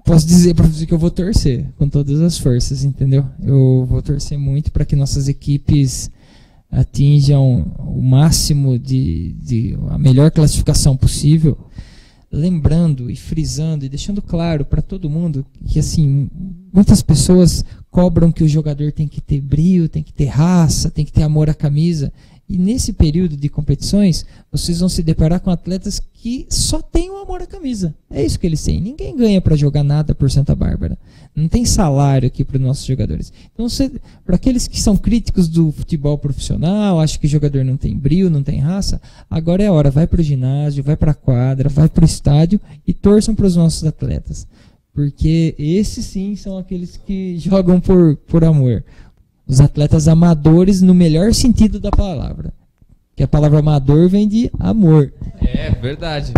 posso dizer para você que eu vou torcer com todas as forças, entendeu? Eu vou torcer muito para que nossas equipes atinjam o máximo de a melhor classificação possível, lembrando e frisando e deixando claro para todo mundo que assim, muitas pessoas cobram que o jogador tem que ter brio, tem que ter raça, tem que ter amor à camisa. E nesse período de competições, vocês vão se deparar com atletas que só têm o amor à camisa. É isso que eles têm. Ninguém ganha para jogar nada por Santa Bárbara. Não tem salário aqui para os nossos jogadores. Então, para aqueles que são críticos do futebol profissional, acham que o jogador não tem brio, não tem raça, agora é a hora. Vai para o ginásio, vai para a quadra, vai para o estádio e torçam para os nossos atletas. Porque esses sim são aqueles que jogam por amor. Os atletas amadores no melhor sentido da palavra. Que a palavra amador vem de amor. Verdade.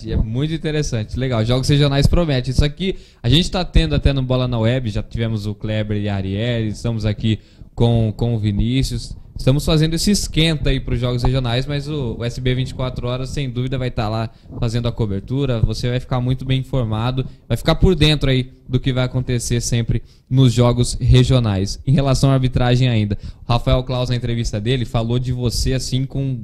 E é muito interessante. Legal, jogos regionais prometem. Isso aqui, a gente está tendo até no Bola na Web, já tivemos o Kleber e a Ariel, estamos aqui com o Vinícius. Estamos fazendo esse esquenta aí para os jogos regionais, mas o SB 24 Horas, sem dúvida, vai estar lá fazendo a cobertura. Você vai ficar muito bem informado, vai ficar por dentro aí do que vai acontecer sempre nos jogos regionais. Em relação à arbitragem ainda, o Rafael Claus, na entrevista dele, falou de você assim com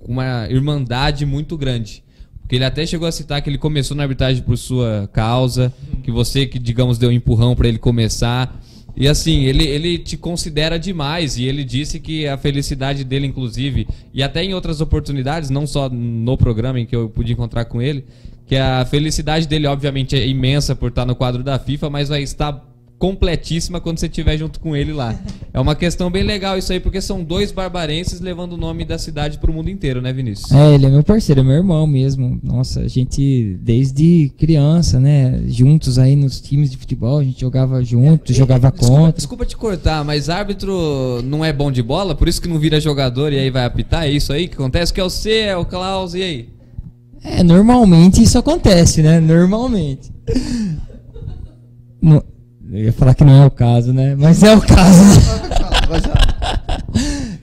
uma irmandade muito grande. Porque ele até chegou a citar que ele começou na arbitragem por sua causa, que você, que digamos, deu um empurrão para ele começar. E assim, ele te considera demais, e ele disse que a felicidade dele, inclusive, e até em outras oportunidades, não só no programa em que eu pude encontrar com ele, que a felicidade dele, obviamente, é imensa por estar no quadro da FIFA, mas vai estar completíssima quando você estiver junto com ele lá. É uma questão bem legal isso aí, porque são dois barbarenses levando o nome da cidade pro mundo inteiro, né, Vinícius? Ele é meu parceiro, é meu irmão mesmo. Nossa, a gente desde criança, né, juntos aí nos times de futebol, a gente jogava junto, jogava contra. Desculpa te cortar, mas árbitro não é bom de bola, por isso que não vira jogador e aí vai apitar, é isso aí que acontece? Que é o C, é o Klaus, e aí? Normalmente isso acontece, né, normalmente. Eu ia falar que não é o caso, né? Mas é o caso.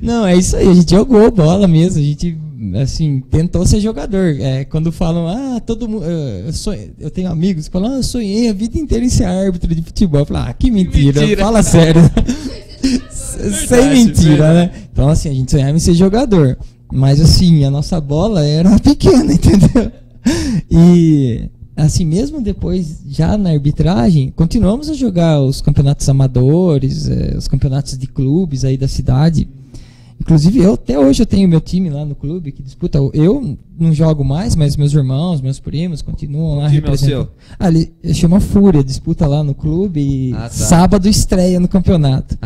Não, é isso aí. A gente jogou bola mesmo. A gente, assim, tentou ser jogador. Quando falam, todo mundo. Eu tenho amigos que falam, eu sonhei a vida inteira em ser árbitro de futebol. Eu falo, que mentira. Fala sério. Sem mentira, né? Então, assim, a gente sonhava em ser jogador. Mas, assim, a nossa bola era pequena, entendeu? E assim, mesmo depois, já na arbitragem, continuamos a jogar os campeonatos amadores, os campeonatos de clubes aí da cidade. Inclusive, até hoje eu tenho meu time lá no clube que disputa. Eu não jogo mais, mas meus irmãos, meus primos continuam lá representando. Ali chama Fúria, disputa lá no clube e sábado estreia no campeonato.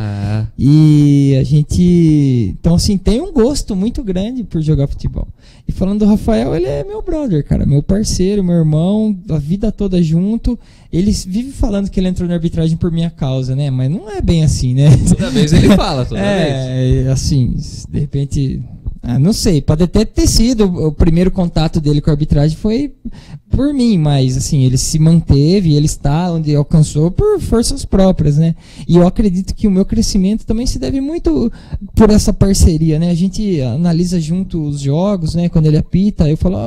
E a gente, então assim, tem um gosto muito grande por jogar futebol. E falando do Rafael, ele é meu brother, cara, meu parceiro, meu irmão, a vida toda junto. Ele vive falando que ele entrou na arbitragem por minha causa, né? Mas não é bem assim, né? Toda vez ele fala, toda vez. Assim, de repente... não sei, pode até ter sido o primeiro contato dele com a arbitragem foi por mim, mas assim, ele se manteve, ele está onde alcançou por forças próprias, né? E eu acredito que o meu crescimento também se deve muito por essa parceria, né? A gente analisa junto os jogos, né? Quando ele apita, eu falo,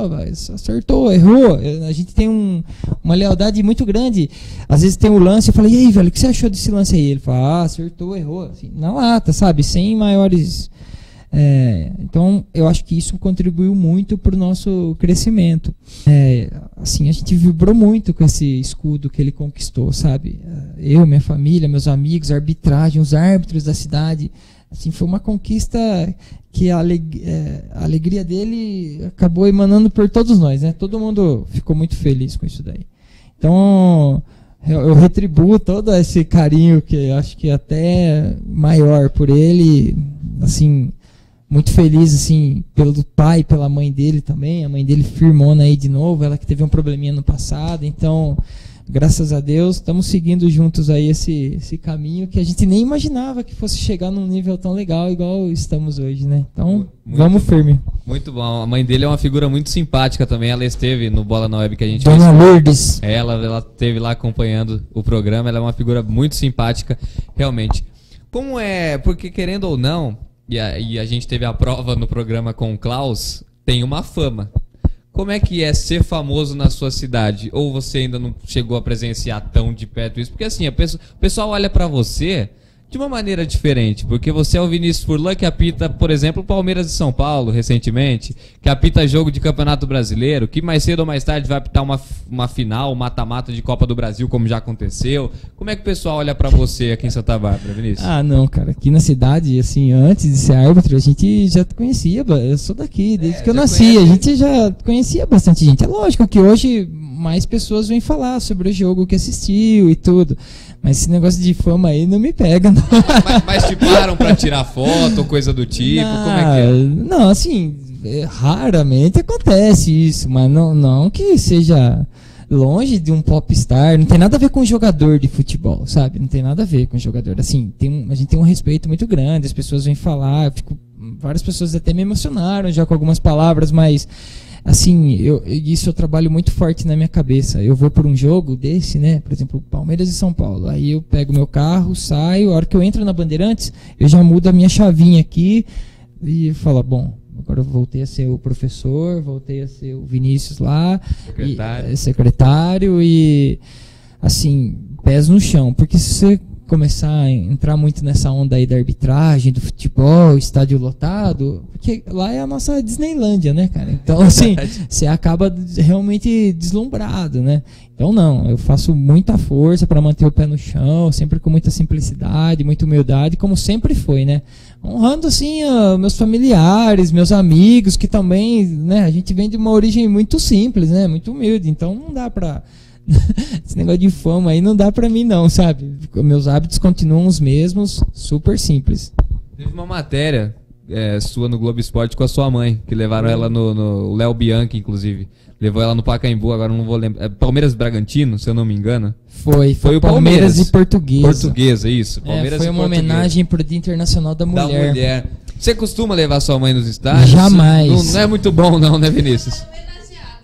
acertou, errou. A gente tem uma lealdade muito grande. Às vezes tem um lance, eu falo, e aí, velho, o que você achou desse lance aí? Ele fala, acertou, errou. Assim, na lata, sabe? Sem maiores... então eu acho que isso contribuiu muito para o nosso crescimento. Assim, a gente vibrou muito com esse escudo que ele conquistou, sabe? Eu, minha família, meus amigos, a arbitragem, os árbitros da cidade. Assim, foi uma conquista que a alegria dele acabou emanando por todos nós, né? Todo mundo ficou muito feliz com isso daí. Então eu retribuo todo esse carinho que eu acho que é até maior por ele, assim, muito feliz, assim, pelo pai, pela mãe dele também. A mãe dele firmona aí de novo, ela que teve um probleminha no passado. Então, graças a Deus, estamos seguindo juntos aí esse caminho que a gente nem imaginava que fosse chegar num nível tão legal igual estamos hoje, né? Então, vamos firme. Muito bom. A mãe dele é uma figura muito simpática também. Ela esteve no Bola na Web que a gente fez. Dona Lourdes. Ela esteve lá acompanhando o programa. Ela é uma figura muito simpática, realmente. Como é, porque querendo ou não... E a gente teve a prova no programa com o Klaus, tem uma fama. Como é que é ser famoso na sua cidade? Ou você ainda não chegou a presenciar tão de perto isso? Porque assim, o pessoal olha pra você de uma maneira diferente, porque você é o Vinícius Furlan que apita, por exemplo, o Palmeiras de São Paulo, recentemente, que apita jogo de Campeonato Brasileiro, que mais cedo ou mais tarde vai apitar uma final, um mata-mata de Copa do Brasil, como já aconteceu. Como é que o pessoal olha pra você aqui em Santa Bárbara, Vinícius? Não, cara, aqui na cidade, assim, antes de ser árbitro, a gente já conhecia, eu sou daqui, desde que eu nasci, a gente já conhecia bastante gente. É lógico que hoje mais pessoas vêm falar sobre o jogo que assistiu e tudo. Mas esse negócio de fama aí não me pega, não. Mas te param pra tirar foto ou coisa do tipo? Como é que é? Não, assim, raramente acontece isso, mas não que seja longe de um popstar. Não tem nada a ver com jogador de futebol, sabe? Não tem nada a ver com jogador. Assim, a gente tem um respeito muito grande, as pessoas vêm falar, várias pessoas até me emocionaram já com algumas palavras, mas... Assim, isso eu trabalho muito forte na minha cabeça. Eu vou por um jogo desse, né? Por exemplo, Palmeiras e São Paulo. Aí eu pego meu carro, saio. A hora que eu entro na Bandeirantes, eu já mudo a minha chavinha aqui e falo, bom, agora eu voltei a ser o professor, voltei a ser o Vinícius lá, secretário e, assim, pés no chão. Porque se você começar a entrar muito nessa onda aí da arbitragem, do futebol, estádio lotado, porque lá é a nossa Disneylândia, né, cara? Então, assim, você acaba realmente deslumbrado, né? Então, não, eu faço muita força para manter o pé no chão, sempre com muita simplicidade, muita humildade, como sempre foi, né? Honrando, assim, meus familiares, meus amigos, que também, né, a gente vem de uma origem muito simples, né, muito humilde, então não dá pra... Esse negócio de fama aí não dá pra mim não, sabe? Meus hábitos continuam os mesmos, super simples. Teve uma matéria sua no Globo Esporte com a sua mãe, que levaram ela no Léo Bianchi, inclusive. Levou ela no Pacaembu, agora não vou lembrar. Palmeiras e Bragantino, se eu não me engano. Foi o Palmeiras e Portuguesa. Portuguesa, isso. Palmeiras foi uma homenagem pro Dia Internacional da Mulher. Você costuma levar sua mãe nos estádios? Jamais. Não é muito bom não, né, Vinícius?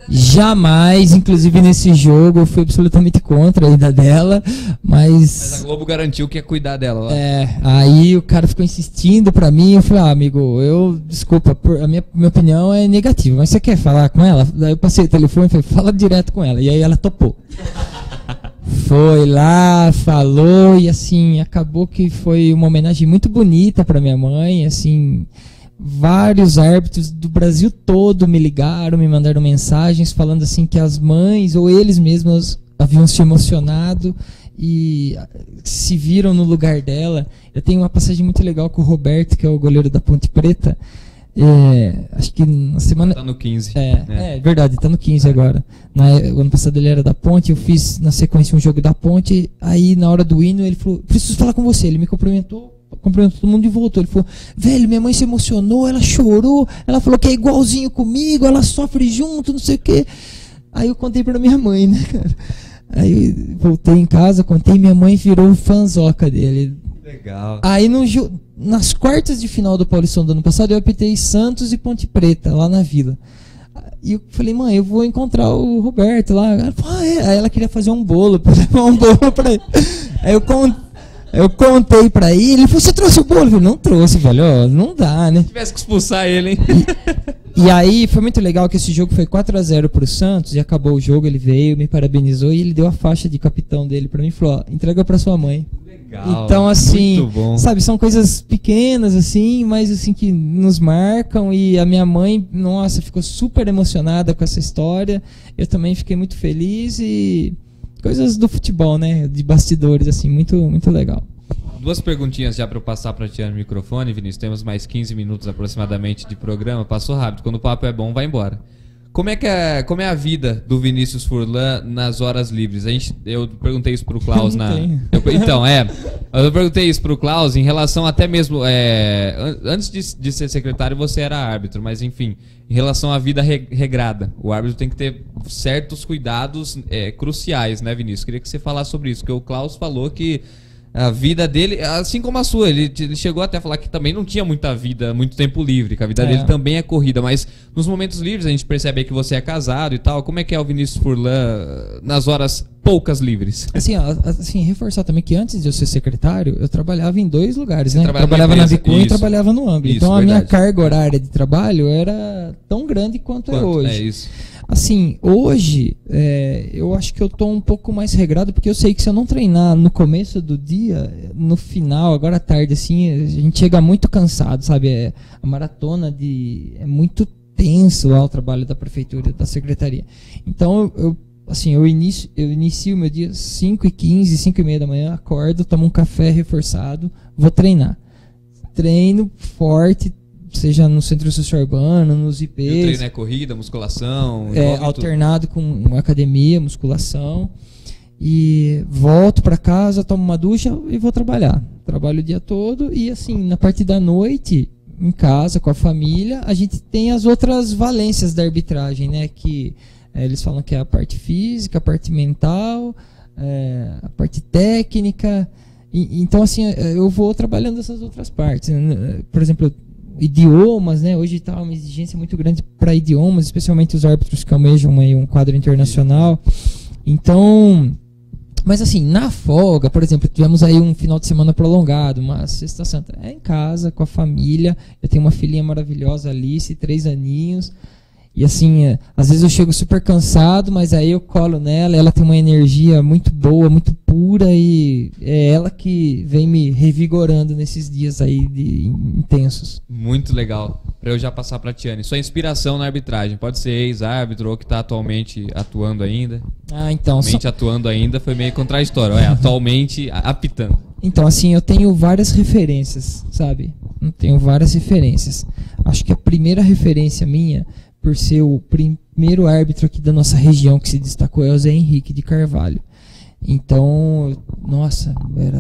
Jamais, inclusive nesse jogo eu fui absolutamente contra a ida dela, mas a Globo garantiu que ia cuidar dela lá. Aí o cara ficou insistindo pra mim, eu falei, amigo, desculpa, a minha opinião é negativa, mas você quer falar com ela? Daí eu passei o telefone e falei, fala direto com ela, e aí ela topou. Foi lá, falou, e assim, acabou que foi uma homenagem muito bonita pra minha mãe, assim... Vários árbitros do Brasil todo me ligaram, me mandaram mensagens falando assim que as mães ou eles mesmos haviam se emocionado e se viram no lugar dela. Eu tenho uma passagem muito legal com o Roberto, que é o goleiro da Ponte Preta. Acho que na semana... Tá no 15. É verdade, tá no 15 agora. O ano passado ele era da Ponte, eu fiz na sequência um jogo da Ponte, aí na hora do hino ele falou, preciso falar com você. Ele me cumprimentou todo mundo e voltou. Ele falou, velho, minha mãe se emocionou, ela chorou, ela falou que é igualzinho comigo, ela sofre junto, não sei o quê. Aí eu contei pra minha mãe, né, cara? Aí voltei em casa, contei, minha mãe virou fanzoca dele. Legal. Aí nas quartas de final do Paulistão do ano passado, eu apitei Santos e Ponte Preta, lá na Vila. E eu falei, mãe, eu vou encontrar o Roberto lá. Ela falou, Aí ela queria fazer um bolo, pra levar um bolo pra ele. Aí eu contei pra ele falou, você trouxe o bolo? Eu falei, não trouxe, velho, não dá, né? Se tivesse que expulsar ele, hein? E aí foi muito legal que esse jogo foi 4-0 pro Santos, e acabou o jogo, ele veio, me parabenizou, e ele deu a faixa de capitão dele pra mim e falou, entrega pra sua mãe. Legal. Então, assim, muito bom. sabe, são coisas pequenas, assim, mas assim, que nos marcam, e a minha mãe, nossa, ficou super emocionada com essa história, eu também fiquei muito feliz, e coisas do futebol, né, de bastidores, assim, muito, muito legal. 2 perguntinhas já para eu passar para Tiana o microfone, Vinícius. Temos mais 15 minutos aproximadamente de programa. Passou rápido. Quando o papo é bom, vai embora. Como é a vida do Vinícius Furlan nas horas livres? Eu perguntei isso pro Klaus eu perguntei isso pro Klaus em relação até mesmo antes de ser secretário você era árbitro, mas enfim, em relação à vida regrada, o árbitro tem que ter certos cuidados cruciais, né, Vinícius? Queria que você falasse sobre isso, porque o Klaus falou que a vida dele, assim como a sua, ele chegou até a falar que também não tinha muita vida, muito tempo livre, que a vida dele também é corrida, mas nos momentos livres a gente percebe aí que você é casado e tal. Como é que é o Vinícius Furlan nas horas poucas livres? Assim, reforçar também que antes de eu ser secretário, eu trabalhava em 2 lugares, né? Trabalhava na Vicun e trabalhava no Ângulo. Então a verdade. minha carga horária de trabalho era tão grande quanto é hoje. É isso. Assim, hoje, eu acho que eu tô um pouco mais regrado, porque eu sei que se eu não treinar no começo do dia, no final, agora à tarde, assim, a gente chega muito cansado, sabe? A maratona é muito tenso lá o trabalho da prefeitura, da secretaria. Então, eu inicio o meu dia 5h15, 5h30 da manhã, acordo, tomo um café reforçado, vou treinar. Treino forte, seja no centro social urbano, nos IPs. E o treino é corrida, musculação? Alternado com academia, musculação. E volto para casa, tomo uma ducha e vou trabalhar. Trabalho o dia todo e assim, na parte da noite, em casa, com a família, a gente tem as outras valências da arbitragem, né? Que eles falam que é a parte física, a parte mental, a parte técnica. Então, assim, eu vou trabalhando essas outras partes. Por exemplo, idiomas, né? Hoje está uma exigência muito grande para idiomas, especialmente os árbitros que almejam aí um quadro internacional. Então, mas assim, na folga, por exemplo, tivemos aí um final de semana prolongado, uma sexta santa, em casa, com a família. Eu tenho uma filhinha maravilhosa, Alice, 3 aninhos. E assim, às vezes eu chego super cansado, mas aí eu colo nela, ela tem uma energia muito boa, muito pura, e é ela que vem me revigorando nesses dias aí intensos. Muito legal. Para eu já passar para a Tiane. Sua inspiração na arbitragem, pode ser ex-árbitro ou que está atualmente atuando ainda? Então... atuando ainda foi meio contraditório, atualmente apitando. Então, assim, eu tenho várias referências, sabe? Eu tenho várias referências. Acho que a primeira referência minha, por ser o primeiro árbitro aqui da nossa região que se destacou, é o Zé Henrique de Carvalho. Então, nossa,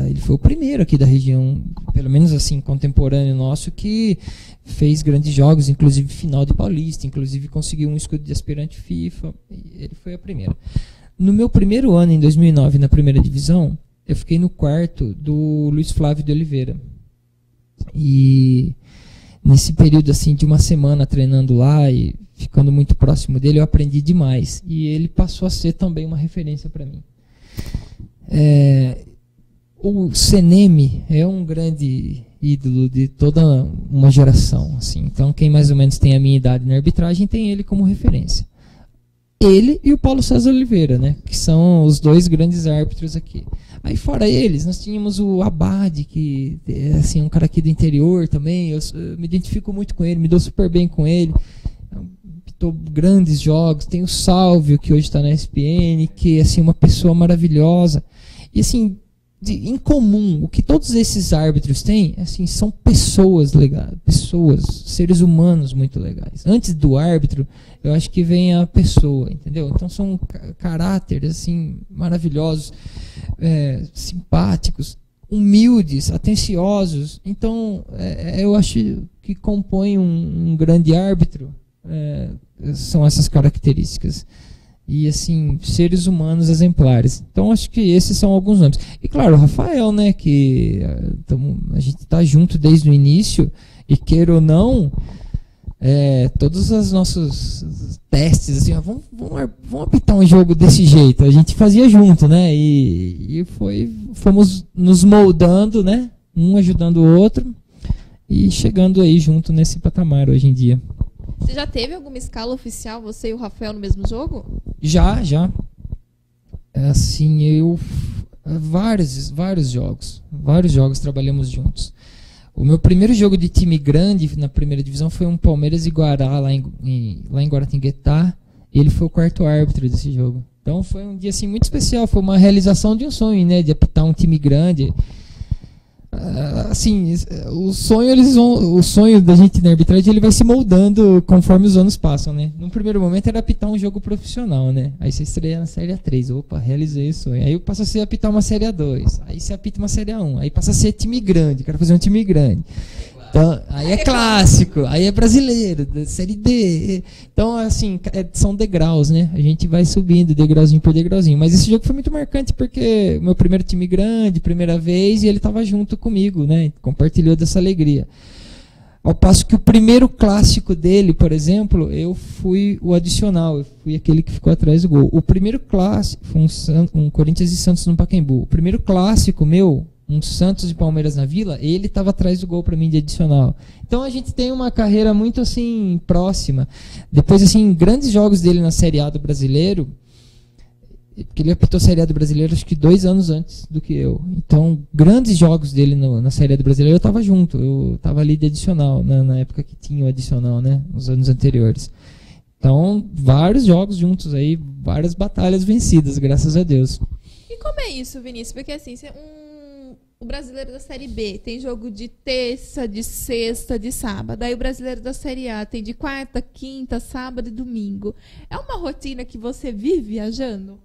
ele foi o primeiro aqui da região, pelo menos assim, contemporâneo nosso, que fez grandes jogos, inclusive final de Paulista, inclusive conseguiu um escudo de aspirante FIFA, ele foi a primeira. No meu primeiro ano, em 2009, na primeira divisão, eu fiquei no quarto do Luiz Flávio de Oliveira. E nesse período assim de uma semana treinando lá e ficando muito próximo dele, eu aprendi demais. E ele passou a ser também uma referência para mim. O Seneme é um grande ídolo de toda uma geração. Assim. Então, quem mais ou menos tem a minha idade na arbitragem tem ele como referência. Ele e o Paulo César Oliveira, né, que são os 2 grandes árbitros aqui. Aí fora eles, nós tínhamos o Abade, que é assim, um cara aqui do interior também, eu me identifico muito com ele, me dou super bem com ele, pitou grandes jogos. Tem o Sálvio, que hoje está na ESPN, que é assim, uma pessoa maravilhosa. E assim, em comum, o que todos esses árbitros têm, assim, são pessoas legais, pessoas, seres humanos muito legais. Antes do árbitro, eu acho que vem a pessoa, entendeu? Então são caráteres assim maravilhosos, simpáticos, humildes, atenciosos. Então, eu acho que compõe um grande árbitro são essas características. E, assim, seres humanos exemplares. Então, acho que esses são alguns nomes. E, claro, o Rafael, né, que a gente está junto desde o início, e queira ou não, todos os nossos testes, assim, vamos apitar um jogo desse jeito. A gente fazia junto, né, e fomos nos moldando, né, um ajudando o outro, e chegando aí junto nesse patamar hoje em dia. Você já teve alguma escala oficial, você e o Rafael, no mesmo jogo? Já. Assim, vários jogos trabalhamos juntos. O meu primeiro jogo de time grande na primeira divisão foi um Palmeiras e Guará, lá em Guaratinguetá. Ele foi o quarto árbitro desse jogo. Então foi um dia assim, muito especial, foi uma realização de um sonho, né, de apitar um time grande. Assim, o sonho da gente na arbitragem, ele vai se moldando conforme os anos passam, né? No primeiro momento era apitar um jogo profissional, né? Aí você estreia na Série A3, opa, realizei isso. Aí passa a ser apitar uma Série A2, aí você apita uma Série A1, aí passa a ser time grande, quero fazer um time grande. Então, aí é clássico, aí é brasileiro, Série D. Então, assim, são degraus, né? A gente vai subindo degrauzinho por degrauzinho. Mas esse jogo foi muito marcante porque o meu primeiro time grande, primeira vez, e ele estava junto comigo, né? Compartilhou dessa alegria. Ao passo que o primeiro clássico dele, por exemplo, eu fui o adicional, eu fui aquele que ficou atrás do gol. O primeiro clássico foi um Corinthians e Santos no Pacaembu. O primeiro clássico meu, um Santos e Palmeiras na Vila, ele estava atrás do gol para mim de adicional. Então a gente tem uma carreira muito assim próxima. Depois, assim, grandes jogos dele na Série A do Brasileiro, porque ele apitou a Série A do Brasileiro acho que 2 anos antes do que eu. Então, grandes jogos dele na Série A do Brasileiro eu estava junto, eu estava ali de adicional, na época que tinha o adicional, né, nos anos anteriores. Então, vários jogos juntos aí, várias batalhas vencidas, graças a Deus. E como é isso, Vinícius? Porque assim, o brasileiro da Série B tem jogo de terça, de sexta, de sábado. Aí o brasileiro da Série A tem de quarta, quinta, sábado e domingo. É uma rotina que você vive viajando?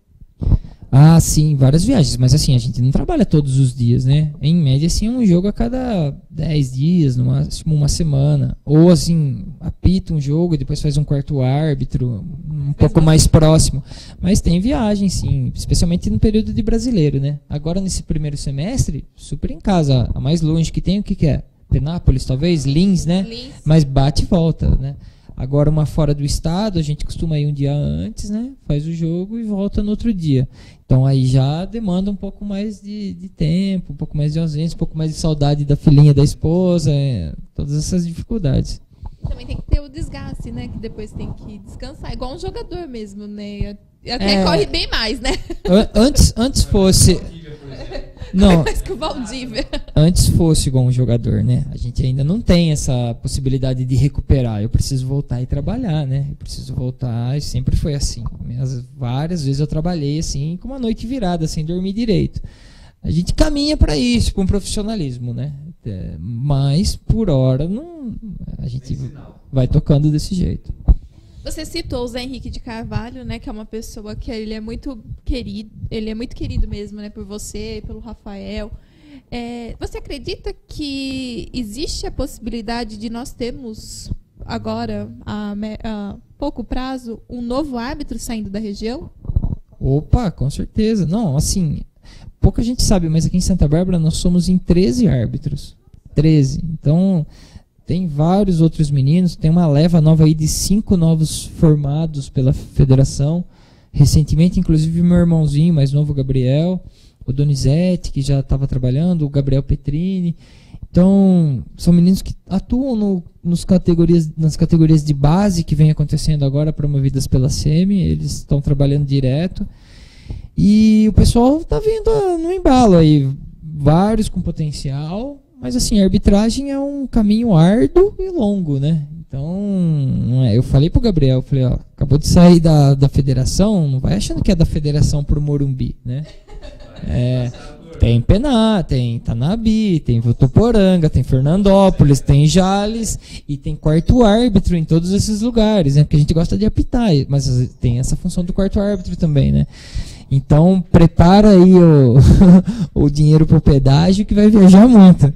Ah, sim, várias viagens. Mas assim, a gente não trabalha todos os dias, né? Em média, assim, um jogo a cada 10 dias, no máximo uma semana. Ou assim, apita um jogo e depois faz um quarto árbitro, um pouco mais próximo. Mas tem viagem, sim, especialmente no período de brasileiro, né? Agora, nesse primeiro semestre, super em casa. A mais longe que tem, o que é? Penápolis, talvez? Lins, né? Lins. Mas bate e volta, né? Agora, uma fora do estado, a gente costuma ir um dia antes, né? Faz o jogo e volta no outro dia. Então, aí já demanda um pouco mais de tempo, um pouco mais de ausência, um pouco mais de saudade da filhinha, da esposa, todas essas dificuldades. Também tem que ter o desgaste, né? Que depois tem que descansar, igual um jogador mesmo, né? Até corre bem mais, né? Antes fosse... Não, mais que o Valdívia. Antes fosse igual um jogador, né? A gente ainda não tem essa possibilidade de recuperar. Eu preciso voltar e trabalhar, né? Eu preciso voltar, e sempre foi assim. Várias vezes eu trabalhei assim, com uma noite virada, sem dormir direito. A gente caminha para isso, para um profissionalismo, né? Mas, por hora, não, a gente vai tocando desse jeito. Você citou o Zé Henrique de Carvalho, né, que é uma pessoa que ele é muito querido mesmo, né, por você, pelo Rafael. Você acredita que existe a possibilidade de nós termos agora, a pouco prazo, um novo árbitro saindo da região? Opa, com certeza. Não, assim, pouca gente sabe, mas aqui em Santa Bárbara nós somos em 13 árbitros. 13. Então... Tem vários outros meninos, tem uma leva nova aí de 5 novos formados pela federação. Recentemente, inclusive, meu irmãozinho mais novo, Gabriel, o Donizete, que já estava trabalhando, o Gabriel Petrini. Então, são meninos que atuam nas categorias de base que vem acontecendo agora, promovidas pela SEMI. Eles estão trabalhando direto. E o pessoal está vindo no embalo aí, vários com potencial. Mas assim, a arbitragem é um caminho árduo e longo, né? Então, eu falei pro Gabriel, eu falei, ó, acabou de sair da federação, não vai achando que é da federação pro Morumbi, né? Tem Pená, tem Tanabi, tem Votuporanga, tem Fernandópolis, tem Jales e tem quarto árbitro em todos esses lugares, né? Porque a gente gosta de apitar, mas tem essa função do quarto árbitro também, né? Então prepara aí o dinheiro pro pedágio que vai viajar muito.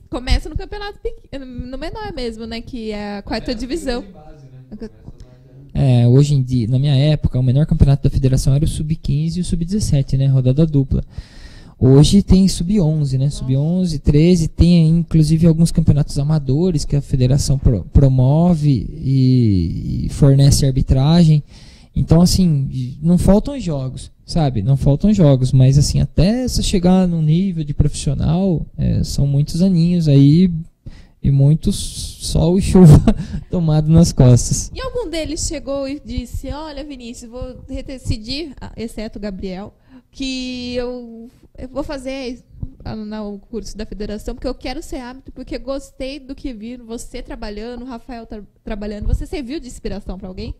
Começa no campeonato no menor mesmo, né? Que é a quarta divisão. Hoje em dia, na minha época, o menor campeonato da federação era o Sub-15 e o Sub-17, né? Rodada dupla. Hoje tem Sub-11, né? Sub-11, 13, tem inclusive alguns campeonatos amadores que a federação promove e fornece arbitragem. Então, assim, não faltam jogos, sabe? Não faltam jogos, mas assim, até você chegar num nível de profissional, são muitos aninhos aí e muitos sol e chuva tomado nas costas. E algum deles chegou e disse, olha, Vinícius, vou decidir, exceto o Gabriel, que eu vou fazer o curso da federação porque eu quero ser árbitro, porque gostei do que vi você trabalhando, o Rafael trabalhando. Você serviu de inspiração para alguém?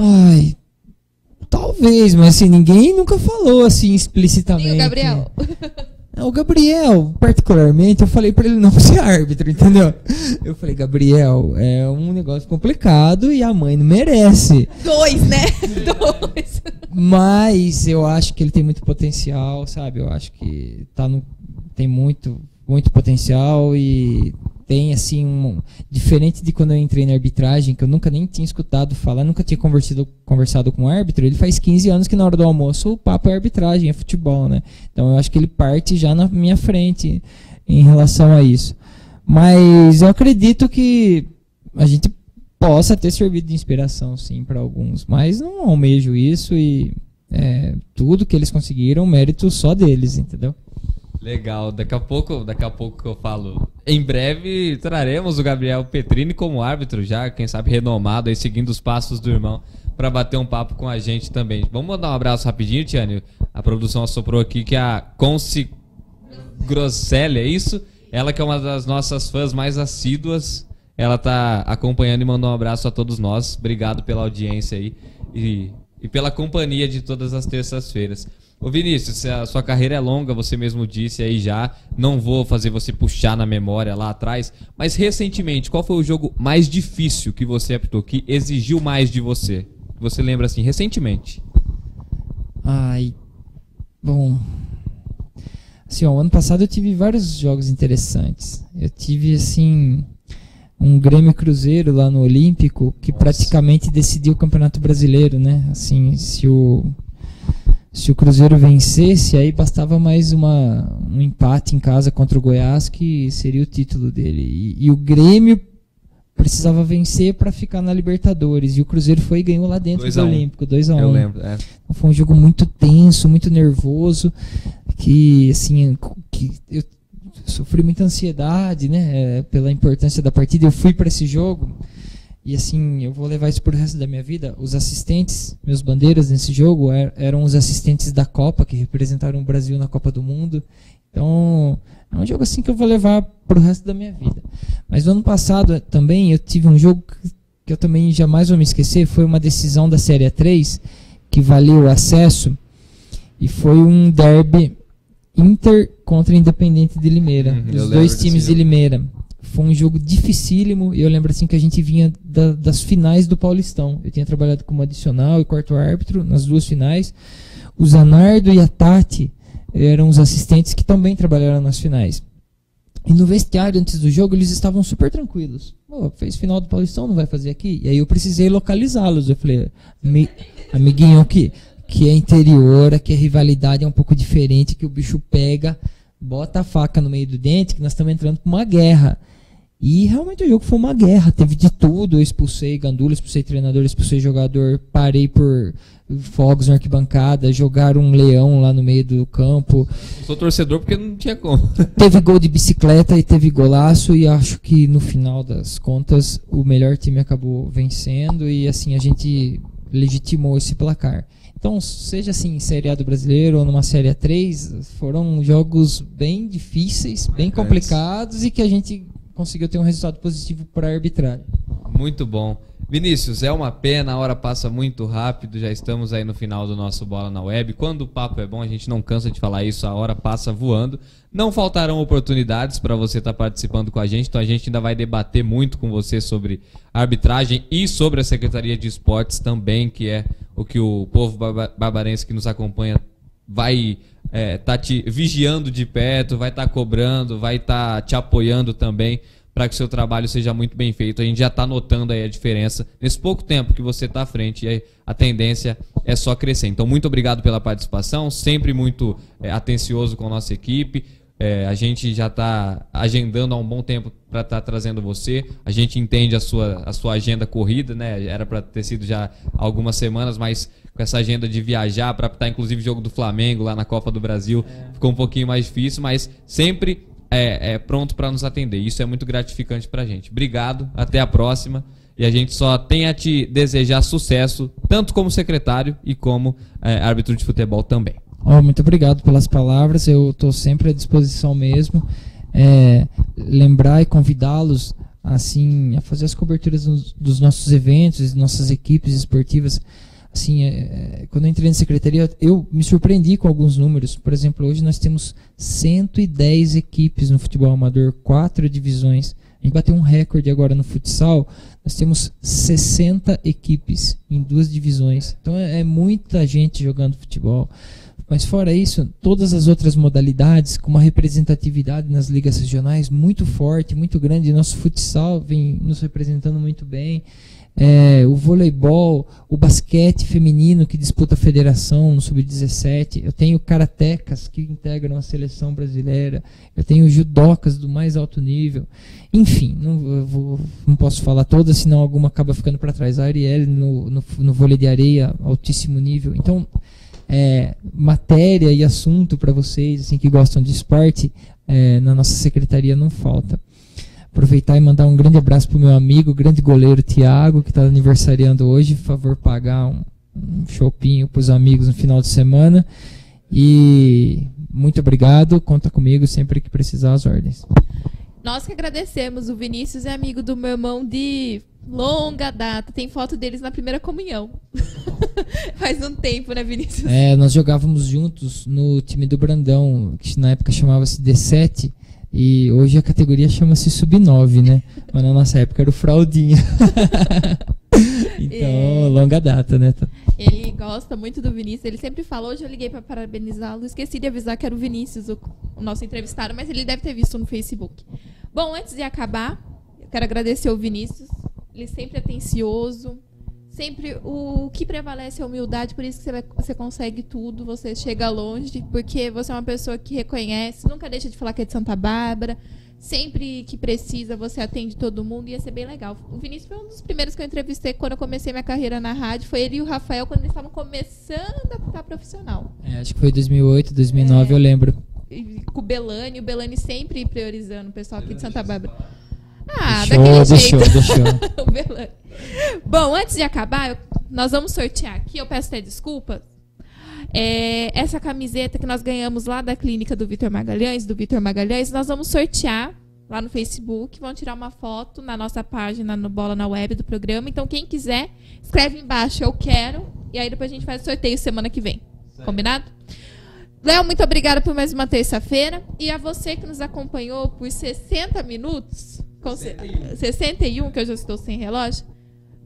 Ai, talvez, mas assim, ninguém nunca falou assim explicitamente. E o Gabriel? O Gabriel, particularmente, eu falei pra ele não ser árbitro, entendeu? Eu falei, Gabriel, é um negócio complicado e a mãe não merece. 2, né? 2. Mas eu acho que ele tem muito potencial, sabe? Eu acho que tem muito potencial e tem, assim, diferente de quando eu entrei na arbitragem, que eu nunca nem tinha escutado falar, nunca tinha conversado com um árbitro. Ele faz 15 anos que na hora do almoço o papo é arbitragem, é futebol, né? Então eu acho que ele parte já na minha frente em relação a isso. Mas eu acredito que a gente possa ter servido de inspiração, sim, para alguns, mas não almejo isso e tudo que eles conseguiram, mérito só deles, entendeu? Legal, daqui a pouco que eu falo. Em breve traremos o Gabriel Petrini como árbitro já, quem sabe renomado aí, seguindo os passos do irmão, para bater um papo com a gente também. Vamos mandar um abraço rapidinho, Tiane. A produção assoprou aqui que a Conci Grosselli, é isso? Ela que é uma das nossas fãs mais assíduas, ela tá acompanhando e mandou um abraço a todos nós. Obrigado pela audiência aí e pela companhia de todas as terças-feiras. Ô Vinícius, a sua carreira é longa, você mesmo disse aí já, não vou fazer você puxar na memória lá atrás, mas recentemente, qual foi o jogo mais difícil que você apitou, que exigiu mais de você? Você lembra assim, recentemente? Ai, bom, assim, ó, ano passado eu tive vários jogos interessantes. Eu tive, assim, um Grêmio Cruzeiro lá no Olímpico, que praticamente decidiu o Campeonato Brasileiro, né? Assim, se o Cruzeiro vencesse, aí bastava mais um empate em casa contra o Goiás, que seria o título dele. E o Grêmio precisava vencer para ficar na Libertadores. E o Cruzeiro foi e ganhou lá dentro do Olímpico, 2-1. Eu lembro, Então foi um jogo muito tenso, muito nervoso, que assim, que eu sofri muita ansiedade, né, pela importância da partida. Eu fui para esse jogo e assim, eu vou levar isso pro resto da minha vida. Os assistentes, meus bandeiras nesse jogo eram os assistentes da Copa, que representaram o Brasil na Copa do Mundo. Então, é um jogo assim que eu vou levar pro resto da minha vida. Mas no ano passado também eu tive um jogo que eu também jamais vou me esquecer. Foi uma decisão da Série A3 que valeu o acesso, e foi um derby Inter contra Independente de Limeira, os dois times de Limeira. Foi um jogo dificílimo, e eu lembro assim que a gente vinha das finais do Paulistão. Eu tinha trabalhado como adicional e quarto árbitro nas duas finais. O Zanardo e a Tati eram os assistentes que também trabalharam nas finais. E no vestiário, antes do jogo, eles estavam super tranquilos. Fez final do Paulistão, não vai fazer aqui? E aí eu precisei localizá-los. Eu falei, amiguinho, que é interior, aqui a rivalidade é um pouco diferente, que o bicho pega, bota a faca no meio do dente, que nós estamos entrando para uma guerra. E realmente o jogo foi uma guerra, teve de tudo. Eu expulsei gandula, expulsei treinador, expulsei jogador, parei por fogos na arquibancada, jogaram um leão lá no meio do campo. Eu sou torcedor porque não tinha como. Teve gol de bicicleta e teve golaço, e acho que no final das contas o melhor time acabou vencendo, e assim a gente legitimou esse placar. Então, seja assim em Série A do Brasileiro ou numa Série A3, foram jogos bem difíceis, bem complicados, e que a gente conseguiu ter um resultado positivo para a arbitragem. Muito bom. Vinícius, é uma pena, a hora passa muito rápido, já estamos aí no final do nosso Bola na Web. Quando o papo é bom, a gente não cansa de falar isso, a hora passa voando. Não faltarão oportunidades para você estar participando com a gente, então a gente ainda vai debater muito com você sobre arbitragem e sobre a Secretaria de Esportes também, que é o que o povo barbarense que nos acompanha vai tá te vigiando de perto, vai estar cobrando, vai estar te apoiando também, para que o seu trabalho seja muito bem feito. A gente já está notando aí a diferença nesse pouco tempo que você está à frente, e a tendência é só crescer. Então, muito obrigado pela participação, sempre muito atencioso com a nossa equipe. A gente já está agendando há um bom tempo para estar trazendo você. A gente entende a sua agenda corrida, né? Era para ter sido já há algumas semanas, mas com essa agenda de viajar para estar, inclusive, jogo do Flamengo lá na Copa do Brasil, ficou um pouquinho mais difícil, mas sempre pronto para nos atender. Isso é muito gratificante para a gente. Obrigado, até a próxima. E a gente só tem a te desejar sucesso, tanto como secretário e como árbitro de futebol também. Muito obrigado pelas palavras, eu estou sempre à disposição mesmo. Lembrar e convidá-los assim, a fazer as coberturas dos nossos eventos, nossas equipes esportivas. Assim, quando eu entrei na secretaria, eu me surpreendi com alguns números. Por exemplo, hoje nós temos 110 equipes no futebol amador, 4 divisões. A gente bateu um recorde agora no futsal, nós temos 60 equipes em 2 divisões. Então é muita gente jogando futebol. Mas fora isso, todas as outras modalidades, com uma representatividade nas ligas regionais muito forte, muito grande. Nosso futsal vem nos representando muito bem. O voleibol, o basquete feminino que disputa a federação no sub-17. Eu tenho karatecas que integram a seleção brasileira. Eu tenho judocas do mais alto nível. Enfim, não posso falar todas, senão alguma acaba ficando para trás. A Arielle no vôlei de areia, altíssimo nível. Então, matéria e assunto para vocês assim, que gostam de esporte, na nossa secretaria não falta. Aproveitar e mandar um grande abraço para o meu amigo, grande goleiro Thiago, que está aniversariando hoje. Por favor, pagar um chopinho para os amigos no final de semana. E muito obrigado, conta comigo sempre que precisar, as ordens. Nós que agradecemos. O Vinícius é amigo do meu irmão de longa data. Tem foto deles na primeira comunhão. Faz um tempo, né, Vinícius? Nós jogávamos juntos no time do Brandão, que na época chamava-se D7. E hoje a categoria chama-se Sub-9, né? Mas na nossa época era o Fraldinha. Então, longa data, né? Ele gosta muito do Vinícius. Ele sempre fala, hoje eu liguei para parabenizá-lo. Esqueci de avisar que era o Vinícius, o nosso entrevistado, mas ele deve ter visto no Facebook. Bom, antes de acabar, eu quero agradecer ao Vinícius. Ele sempre é atencioso. Sempre o que prevalece é a humildade, por isso que você consegue tudo, você chega longe, porque você é uma pessoa que reconhece, nunca deixa de falar que é de Santa Bárbara, sempre que precisa você atende todo mundo, ia ser bem legal. O Vinícius foi um dos primeiros que eu entrevistei quando eu comecei minha carreira na rádio, foi ele e o Rafael quando eles estavam começando a ficar profissional. Acho que foi 2008, 2009, eu lembro. E com o Belani sempre priorizando o pessoal aqui de Santa Bárbara. Deixou. O Belani. Bom, antes de acabar, nós vamos sortear aqui, eu peço até desculpas, essa camiseta que nós ganhamos lá da clínica do Vitor Magalhães, nós vamos sortear lá no Facebook, vão tirar uma foto na nossa página no Bola na Web do programa, então quem quiser, escreve embaixo, eu quero, e aí depois a gente faz o sorteio semana que vem, combinado? Léo, muito obrigada por mais uma terça-feira, e a você que nos acompanhou por 60 minutos, 61, que eu já estou sem relógio.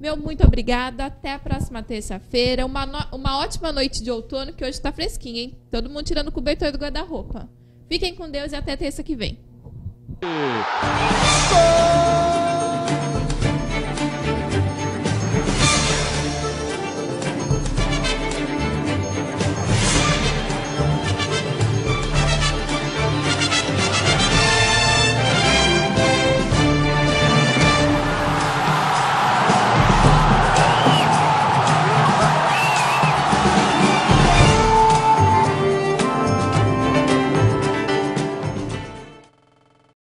Meu muito obrigada. Até a próxima terça-feira. Uma ótima noite de outono, que hoje está fresquinho, hein? Todo mundo tirando o cobertor do guarda-roupa. Fiquem com Deus e até terça que vem. Gol!